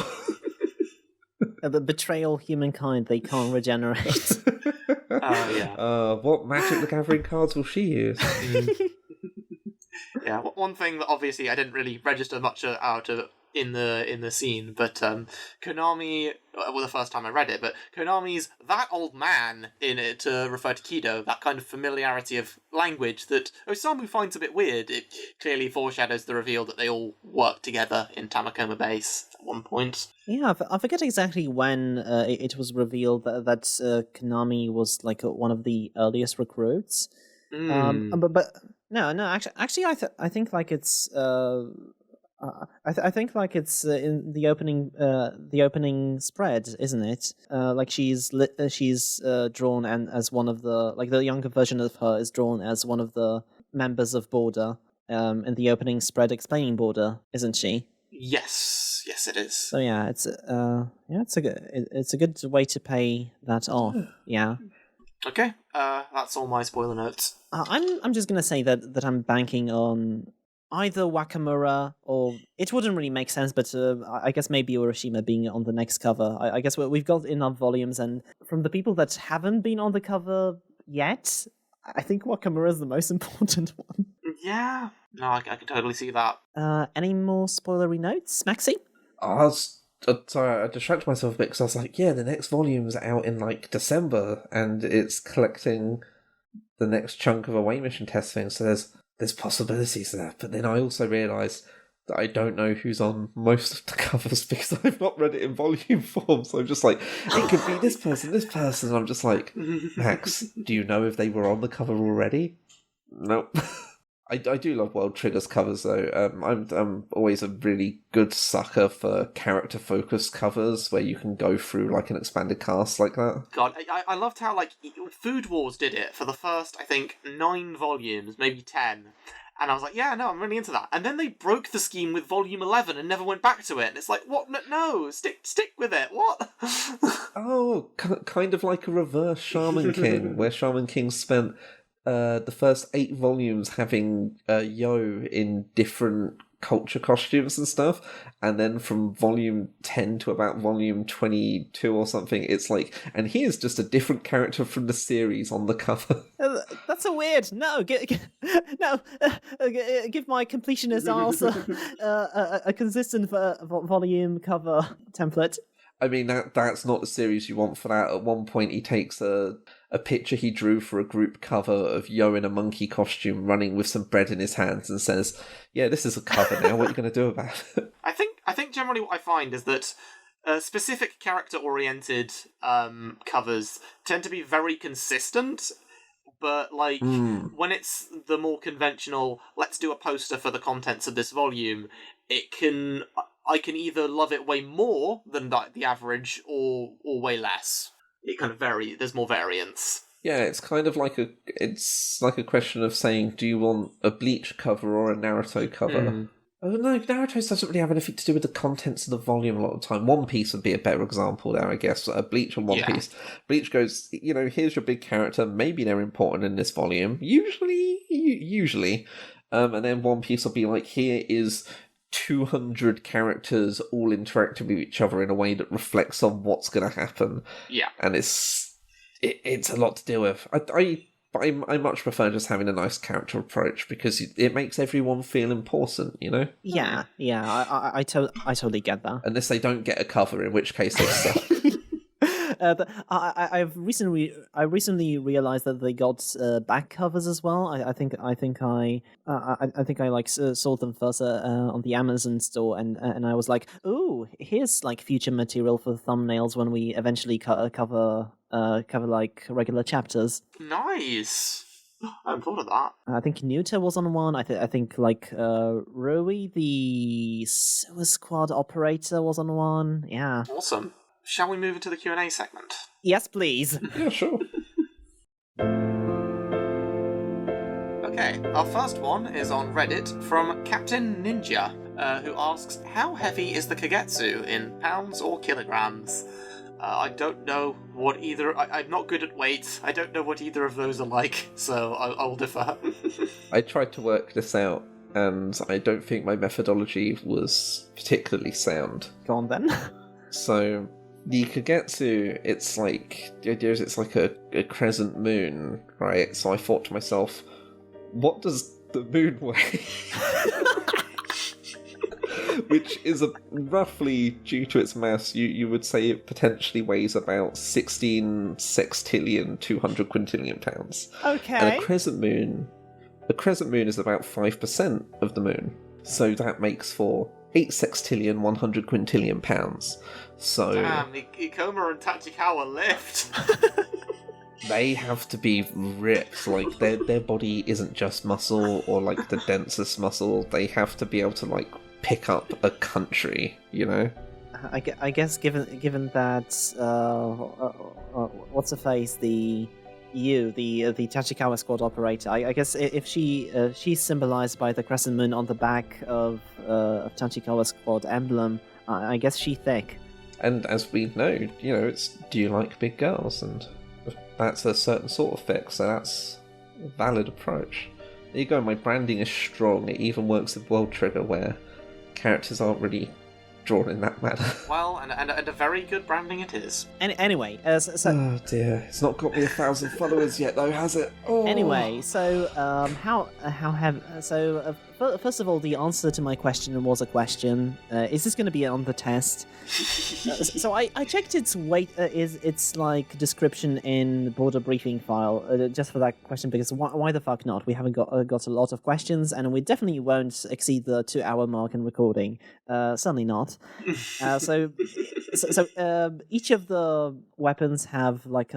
S3: The betrayal humankind, they can't regenerate.
S1: Oh, yeah.
S2: What Magic the Gathering cards will she use?
S1: Yeah, one thing that obviously I didn't really register much out of in the scene, but Konami, well, the first time I read it, but Konami's that old man in it to refer to Kido, that kind of familiarity of language that Osamu finds a bit weird. It clearly foreshadows the reveal that they all work together in Tamakoma Base at one point.
S3: Yeah, I forget exactly when it was revealed that Konami was like one of the earliest recruits. But no, actually, I think like it's. I think like it's in the opening spread, isn't it? Like she's drawn and as one of the the younger version of her is drawn as one of the members of Border in the opening spread explaining Border, isn't she?
S1: Yes, it is.
S3: So yeah, it's a good way to pay that off. Yeah.
S1: Okay, that's all my spoiler notes.
S3: I'm just gonna say that I'm banking on either Wakamura or it wouldn't really make sense, but I guess maybe Urashima being on the next cover. I guess we've got enough volumes, and from the people that haven't been on the cover yet, I think Wakamura is the most important one.
S1: Yeah, no, I can totally see that.
S3: Any more spoilery notes, Maxy?
S2: Sorry, I distracted myself a bit because I was like, yeah, the next volume's out in like December, and it's collecting the next chunk of away mission testing. So there's possibilities there. But then I also realised that I don't know who's on most of the covers because I've not read it in volume form. So I'm just like, it could be this person. And I'm just like, Max, do you know if they were on the cover already? Nope. I do love World Trigger's covers though. I'm always a really good sucker for character-focused covers where you can go through like an expanded cast like that.
S1: God, I loved how like Food Wars did it for the first, I think, 9 volumes, maybe 10. And I was like, yeah, no, I'm really into that. And then they broke the scheme with volume 11 and never went back to it. And it's like, what? No, stick with it. What?
S2: Oh, kind of like a reverse Shaman King, where Shaman King spent the first 8 volumes having Yo in different culture costumes and stuff, and then from volume 10 to about volume 22 or something, it's like, and here's just a different character from the series on the cover.
S3: That's a weird. No, give my completionist arse a consistent volume cover template.
S2: I mean, that's not the series you want for that. At one point, he takes a picture he drew for a group cover of Yo in a monkey costume running with some bread in his hands and says, yeah, this is a cover now, what are you going to do about it?
S1: I think generally what I find is that specific character-oriented covers tend to be very consistent, but like when it's the more conventional, let's do a poster for the contents of this volume, I can either love it way more than the average or way less. It kind of varies. There's more variance.
S2: Yeah, it's kind of like a question of saying, do you want a Bleach cover or a Naruto cover? Oh, no, Naruto doesn't really have anything to do with the contents of the volume a lot of the time. One Piece would be a better example there, I guess. Bleach and One Piece. Bleach goes, here's your big character. Maybe they're important in this volume. Usually. And then One Piece will be like, here is 200 characters all interacting with each other in a way that reflects on what's going to happen.
S1: Yeah.
S2: And it's a lot to deal with. I much prefer just having a nice character approach because it makes everyone feel important,
S3: Yeah, I totally get that.
S2: Unless they don't get a cover, in which case they suck.
S3: I recently realized that they got back covers as well. I think I like saw them first on the Amazon store, and I was like, ooh, here's like future material for thumbnails when we eventually cover like regular chapters.
S1: Nice. I hadn't thought of that.
S3: I think Nuta was on one. I think like Rui, the Sewer Squad operator, was on one. Yeah.
S1: Awesome. Shall we move into the Q&A segment?
S3: Yes, please.
S2: Yeah, sure.
S1: Okay, our first one is on Reddit from Captain Ninja, who asks, how heavy is the Kagetsu in pounds or kilograms? I don't know what either... I'm not good at weight. I don't know what either of those are like, so I'll defer.
S2: I tried to work this out, and I don't think my methodology was particularly sound.
S3: Go on, then.
S2: So... the Kagetsu, it's like, the idea is it's like a crescent moon, right? So I thought to myself, what does the moon weigh? Which is roughly, due to its mass, you would say it potentially weighs about 16 sextillion, 200 quintillion pounds.
S3: Okay.
S2: And a crescent moon is about 5% of the moon. So that makes for 8 sextillion, 100 quintillion pounds. So
S1: damn, Ikoma and Tachikawa lift.
S2: They have to be ripped. Like their body isn't just muscle or like the densest muscle. They have to be able to like pick up a country.
S3: I guess given that what's her face, the Tachikawa squad operator. I guess if she's symbolized by the crescent moon on the back of Tachikawa squad emblem, I guess she's thick.
S2: And as we know, it's do you like big girls, and that's a certain sort of thick. So that's a valid approach. There you go. My branding is strong. It even works with World Trigger, where characters aren't really drawn in that manner.
S1: Well, and a very good branding it is.
S3: Anyway, so
S2: Oh dear, it's not got me 1,000 followers yet, though, has it? Oh.
S3: Anyway, so first of all, the answer to my question was a question. Is this going to be on the test? So I checked its its like description in Border Briefing file just for that question, because why the fuck not? We haven't got a lot of questions, and we definitely won't exceed the 2-hour mark in recording. Certainly not. So each of the weapons have like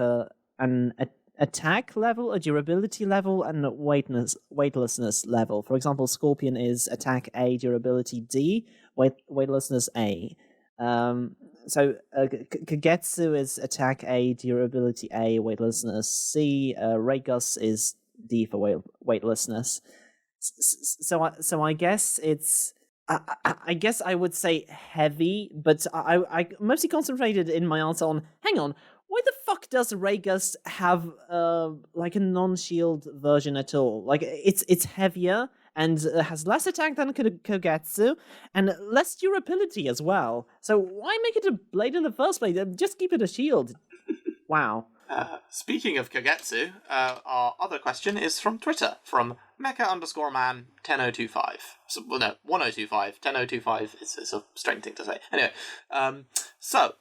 S3: an attack level, a durability level, and a weightlessness level. For example, Scorpion is attack A, durability D, weightlessness A. Kagetsu is attack A, durability A, weightlessness C. Raygus is D for weightlessness. So I guess it's. I guess I would say heavy, but I mostly concentrated in my answer on. Hang on. Why the fuck does Raygus have like a non-shield version at all? Like it's heavier and has less attack than Kagetsu and less durability as well. So why make it a blade in the first place? Just keep it a shield. Wow.
S1: Speaking of Kagetsu, our other question is from Twitter, from Mecha_man 10025. So, well, no, 1025. 10025 is a strange thing to say. Anyway, so,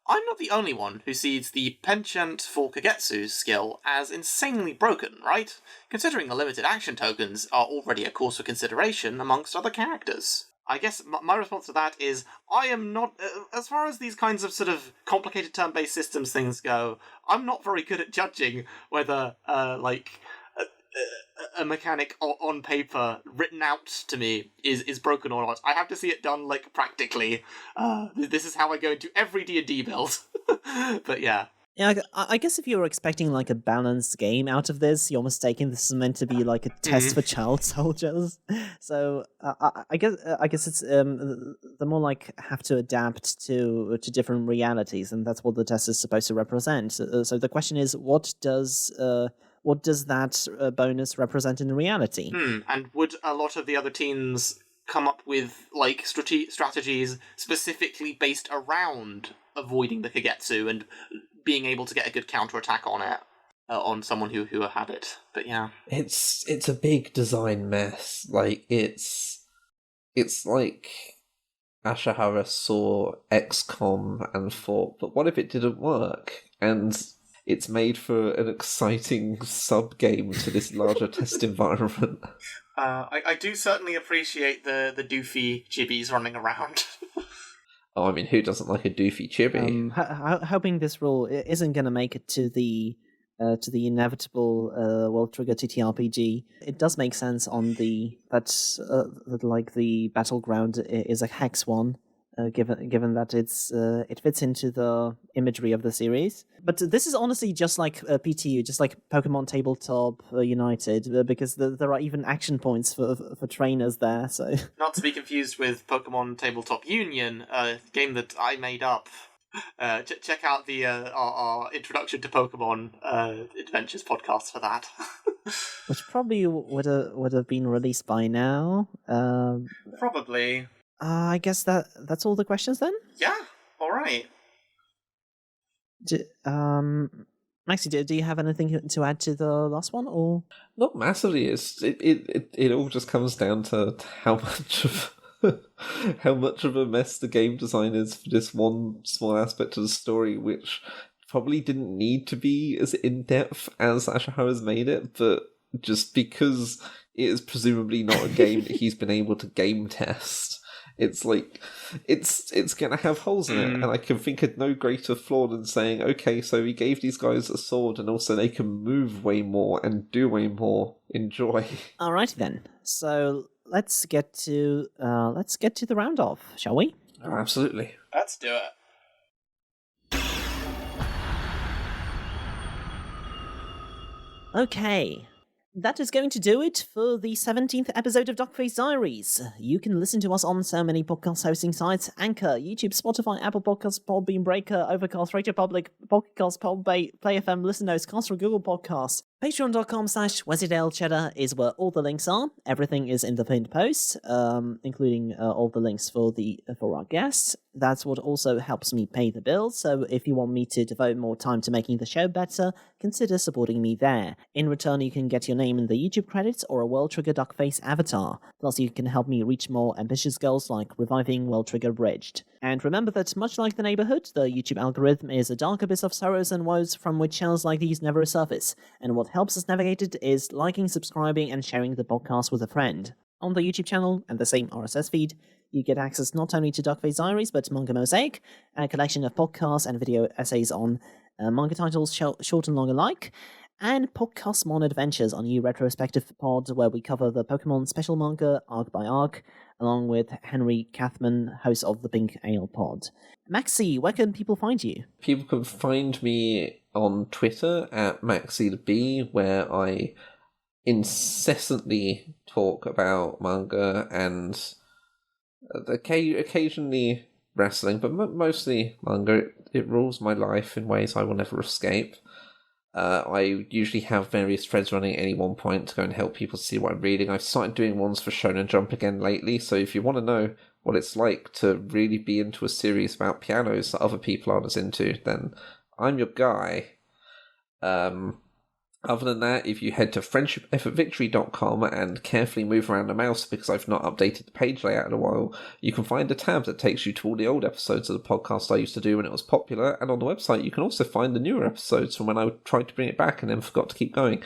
S1: I'm not the only one who sees the penchant for Kagetsu's skill as insanely broken, right? Considering the limited action tokens are already a cause for consideration amongst other characters. I guess my response to that is, I am not, as far as these kinds of sort of complicated turn-based systems things go, I'm not very good at judging whether, a mechanic on paper written out to me is broken or not. I have to see it done, like, practically. This is how I go into every D&D build. But yeah.
S3: Yeah, I guess if you were expecting like a balanced game out of this, you're mistaken. This is meant to be like a test for child soldiers. So I guess it's the more like have to adapt to different realities, and that's what the test is supposed to represent. So the question is, what does that bonus represent in reality?
S1: And would a lot of the other teams come up with like strategies specifically based around avoiding the Kagetsu and being able to get a good counterattack on it, on someone who had it? But yeah,
S2: it's a big design mess. Like it's like Ashihara saw XCOM and thought, but what if it didn't work? And it's made for an exciting sub game to this larger test environment.
S1: I do certainly appreciate the doofy chibis running around.
S2: Oh, I mean, who doesn't like a doofy chibi?
S3: Hoping this rule isn't going to make it to the inevitable World Trigger TTRPG. It does make sense on that like the battleground is a hex one, given that it fits into the imagery of the series. But this is honestly just like PTU, just like Pokemon Tabletop United, because there are even action points for trainers there. So
S1: not to be confused with Pokemon Tabletop Union, a game that I made up. Check out the our introduction to Pokemon Adventures podcast for that.
S3: Which probably would have been released by now.
S1: Probably.
S3: I guess that's all the questions then?
S1: Yeah, alright.
S3: Maxy, do you have anything to add to the last one, or
S2: not massively? It all just comes down to how much of a mess the game design is for this one small aspect of the story, which probably didn't need to be as in-depth as Ashihara's made it, but just because it is presumably not a game that he's been able to game test, it's like it's gonna have holes in it, and I can think of no greater flaw than saying, okay, so we gave these guys a sword, and also they can move way more and do way more. Enjoy.
S3: Alrighty then. So let's get to the round off, shall we?
S2: Oh, absolutely.
S1: Let's do it.
S3: Okay. That is going to do it for the 17th episode of Duckface Diaries. You can listen to us on so many podcast hosting sites: Anchor, YouTube, Spotify, Apple Podcasts, Podbean, Breaker, Overcast, Radio Public, Pocket Cast, Play FM, Listen Notes, Castro, Google Podcasts. Patreon.com/Wensleydale Cheddar is where all the links are. Everything is in the pinned post, including all the links for our guests. That's what also helps me pay the bills, so if you want me to devote more time to making the show better, consider supporting me there. In return, you can get your name in the YouTube credits or a World Trigger Duckface avatar. Plus, you can help me reach more ambitious goals like reviving World Trigger Bridged. And remember that, much like the neighborhood, the YouTube algorithm is a dark abyss of sorrows and woes from which channels like these never surface, and what helps us navigate it is liking, subscribing, and sharing the podcast with a friend. On the YouTube channel and the same RSS feed, you get access not only to Duckface Diaries, but Manga Mosaic, a collection of podcasts and video essays on manga titles short and long alike, and Podcast Mon Adventures, our new retrospective pod where we cover the Pokemon special manga arc by arc, along with Henry Kathman, host of the Pink Ale pod. Maxy, where can people find you?
S2: People can find me on Twitter at MaxyTheBee, where I incessantly talk about manga and occasionally wrestling, but mostly manga. It rules my life in ways I will never escape. I usually have various threads running at any one point to go and help people see what I'm reading. I've started doing ones for Shonen Jump again lately, so if you want to know what it's like to really be into a series about pianos that other people aren't as into, then I'm your guy. Other than that, if you head to friendshipeffortvictory.com and carefully move around the mouse because I've not updated the page layout in a while, you can find a tab that takes you to all the old episodes of the podcast I used to do when it was popular, and on the website you can also find the newer episodes from when I tried to bring it back and then forgot to keep going.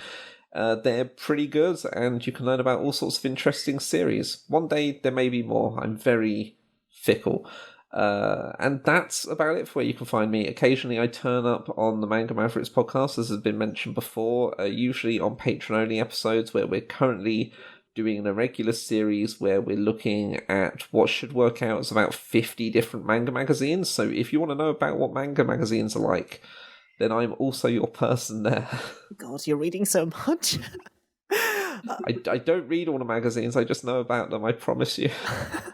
S2: They're pretty good, and you can learn about all sorts of interesting series. One day there may be more. I'm very fickle. And that's about it for where you can find me. Occasionally I turn up on the Manga Mavericks podcast, as has been mentioned before, usually on Patreon-only episodes, where we're currently doing an irregular series where we're looking at what should work out as about 50 different manga magazines. So if you want to know about what manga magazines are like, then I'm also your person there.
S3: God, you're reading so much.
S2: I don't read all the magazines, I just know about them, I promise you.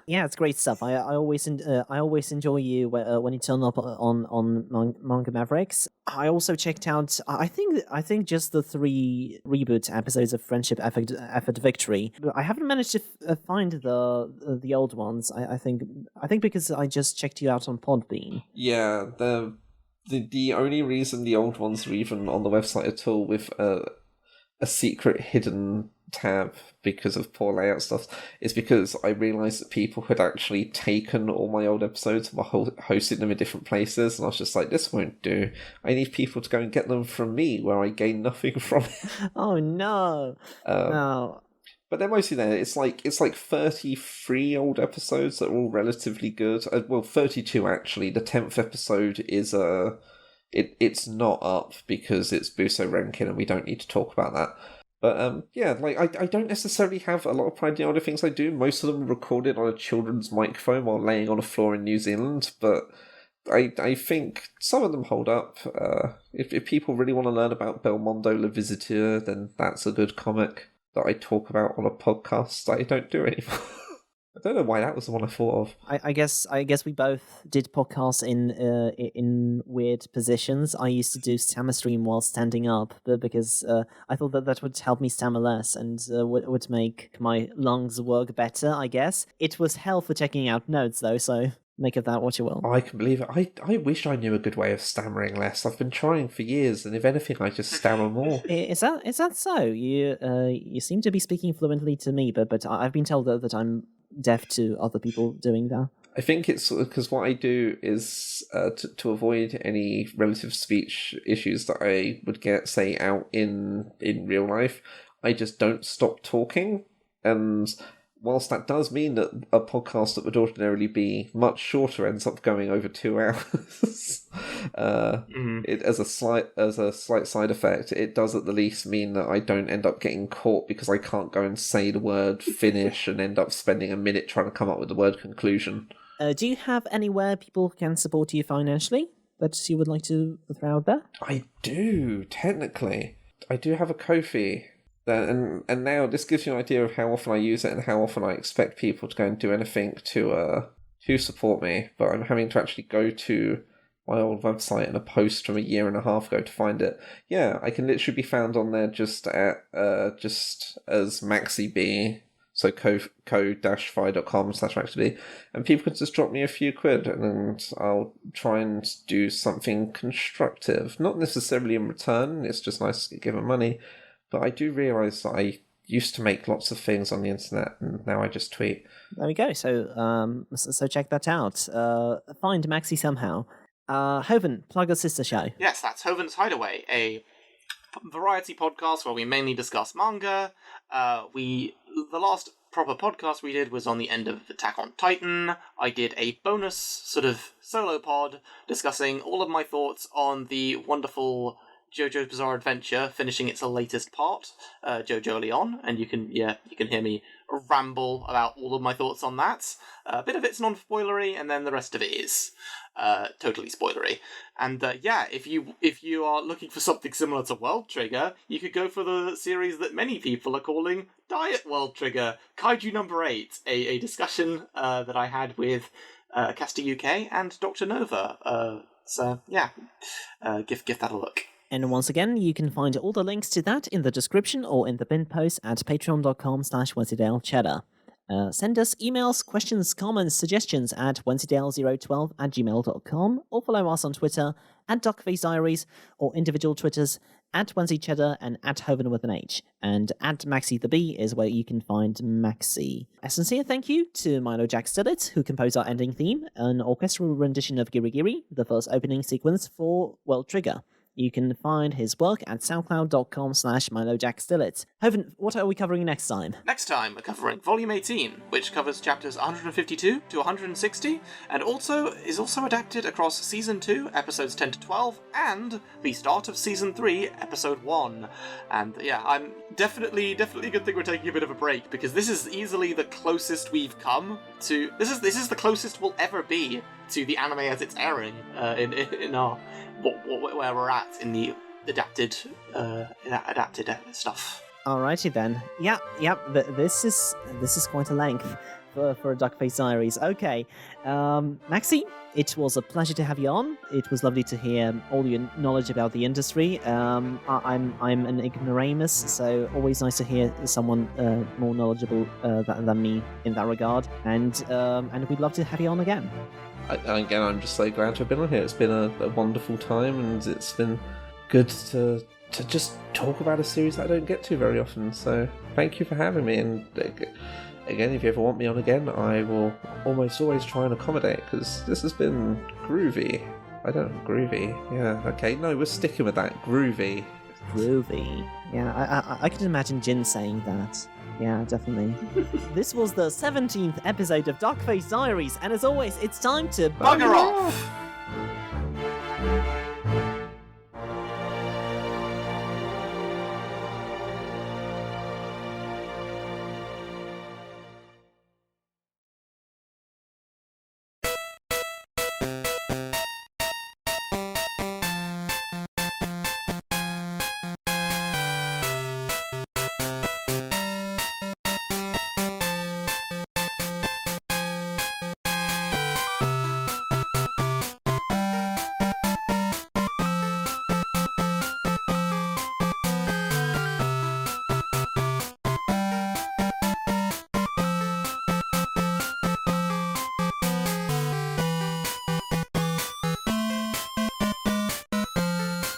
S3: Yeah, it's great stuff. I always enjoy you when you turn up on Manga Mavericks. I also checked out. I think just the 3 reboot episodes of Friendship Effort Victory. But I haven't managed to find the old ones. I think because I just checked you out on Podbean.
S2: Yeah, the only reason the old ones are even on the website at all with a secret hidden tab because of poor layout stuff is because I realised that people had actually taken all my old episodes and were hosting them in different places, and I was just like, this won't do. I need people to go and get them from me where I gain nothing from it.
S3: Oh no. No.
S2: But they're mostly there. It's like 33 old episodes that are all relatively good. Well, 32 actually. The 10th episode is it's not up because it's Buso Renkin and we don't need to talk about that. But yeah, like I don't necessarily have a lot of pride in the older things I do. Most of them are recorded on a children's microphone while laying on a floor in New Zealand, but I think some of them hold up. If people really want to learn about Belmondo Le Visiteur, then that's a good comic that I talk about on a podcast that I don't do anymore. I don't know why that was the one I thought of.
S3: I guess we both did podcasts in weird positions. I used to do stammer stream while standing up, but because I thought that would help me stammer less and would make my lungs work better. I guess it was hell for checking out notes though. So make of that what you will.
S2: I can believe it. I wish I knew a good way of stammering less. I've been trying for years, and if anything, I just stammer more.
S3: Is that so? You seem to be speaking fluently to me, but I've been told that I'm deaf to other people doing that.
S2: I think it's because what I do is to avoid any relative speech issues that I would get, say, out in real life, I just don't stop talking. And whilst that does mean that a podcast that would ordinarily be much shorter ends up going over 2 hours, it, as a slight side effect, it does at the least mean that I don't end up getting caught because I can't go and say the word finish and end up spending a minute trying to come up with the word conclusion.
S3: Do you have anywhere people can support you financially that you would like to throw out there?
S2: I do, technically. I do have a Ko-fi. And now this gives you an idea of how often I use it and how often I expect people to go and do anything to support me. But I'm having to actually go to my old website and a post from a year and a half ago to find it. Yeah, I can literally be found on there just as Maxy B, so co-fi.com/maxyb, and people can just drop me a few quid and I'll try and do something constructive. Not necessarily in return, it's just nice to get given money, but I do realise that I used to make lots of things on the internet and now I just tweet.
S3: There we go. So check that out. Find Maxy somehow. Hoven, plug a sister show.
S1: Yes, that's HOVIN'S Hideaway, a variety podcast where we mainly discuss manga. The last proper podcast we did was on the end of Attack on Titan. I did a bonus sort of solo pod discussing all of my thoughts on the wonderful JoJo's Bizarre Adventure finishing its latest part, JoJo Leon, and you can hear me ramble about all of my thoughts on that. A bit of it's non-spoilery, and then the rest of it is totally spoilery. And if you are looking for something similar to World Trigger, you could go for the series that many people are calling Diet World Trigger, Kaiju number 8, a discussion that I had with Casta UK and Dr. Nova. Give that a look.
S3: And once again, you can find all the links to that in the description or in the bin post at patreon.com/Wensleydale Cheddar. Send us emails, questions, comments, suggestions at wensleydale012@gmail.com, or follow us on Twitter at Duckface Diaries, or individual Twitters at Wensleydale Cheddar and at Hoven with an H. And at Maxy the Bee is where you can find Maxy. A sincere thank you to Milo Jack Stillett, who composed our ending theme, an orchestral rendition of Giri Giri, the first opening sequence for World Trigger. You can find his work at soundcloud.com/MiloJackStillett. Hoven, what are we covering next time?
S1: Next time, we're covering Volume 18, which covers chapters 152 to 160, and is also adapted across Season 2, episodes 10 to 12, and the start of Season 3, episode 1. And yeah, I'm definitely a good thing we're taking a bit of a break, because this is easily the closest we've come to... This is the closest we'll ever be to the anime as it's airing in our... where we're at in the adapted stuff.
S3: Alrighty then. Yep. This is quite a length for a Duckface Diaries. Okay, Maxy, it was a pleasure to have you on. It was lovely to hear all your knowledge about the industry. I'm an ignoramus, so always nice to hear someone more knowledgeable than me in that regard. And we'd love to have you on again.
S2: Again, I'm just so glad to have been on here. It's been a wonderful time, and it's been good to just talk about a series that I don't get to very often. So thank you for having me. And again, if you ever want me on again, I will almost always try and accommodate, because this has been groovy. Groovy. Yeah, okay. No, we're sticking with that. Groovy.
S3: Yeah, I could imagine Jin saying that. Yeah, definitely. This was the 17th episode of Duckface Diaries, and as always, it's time to
S1: bugger off!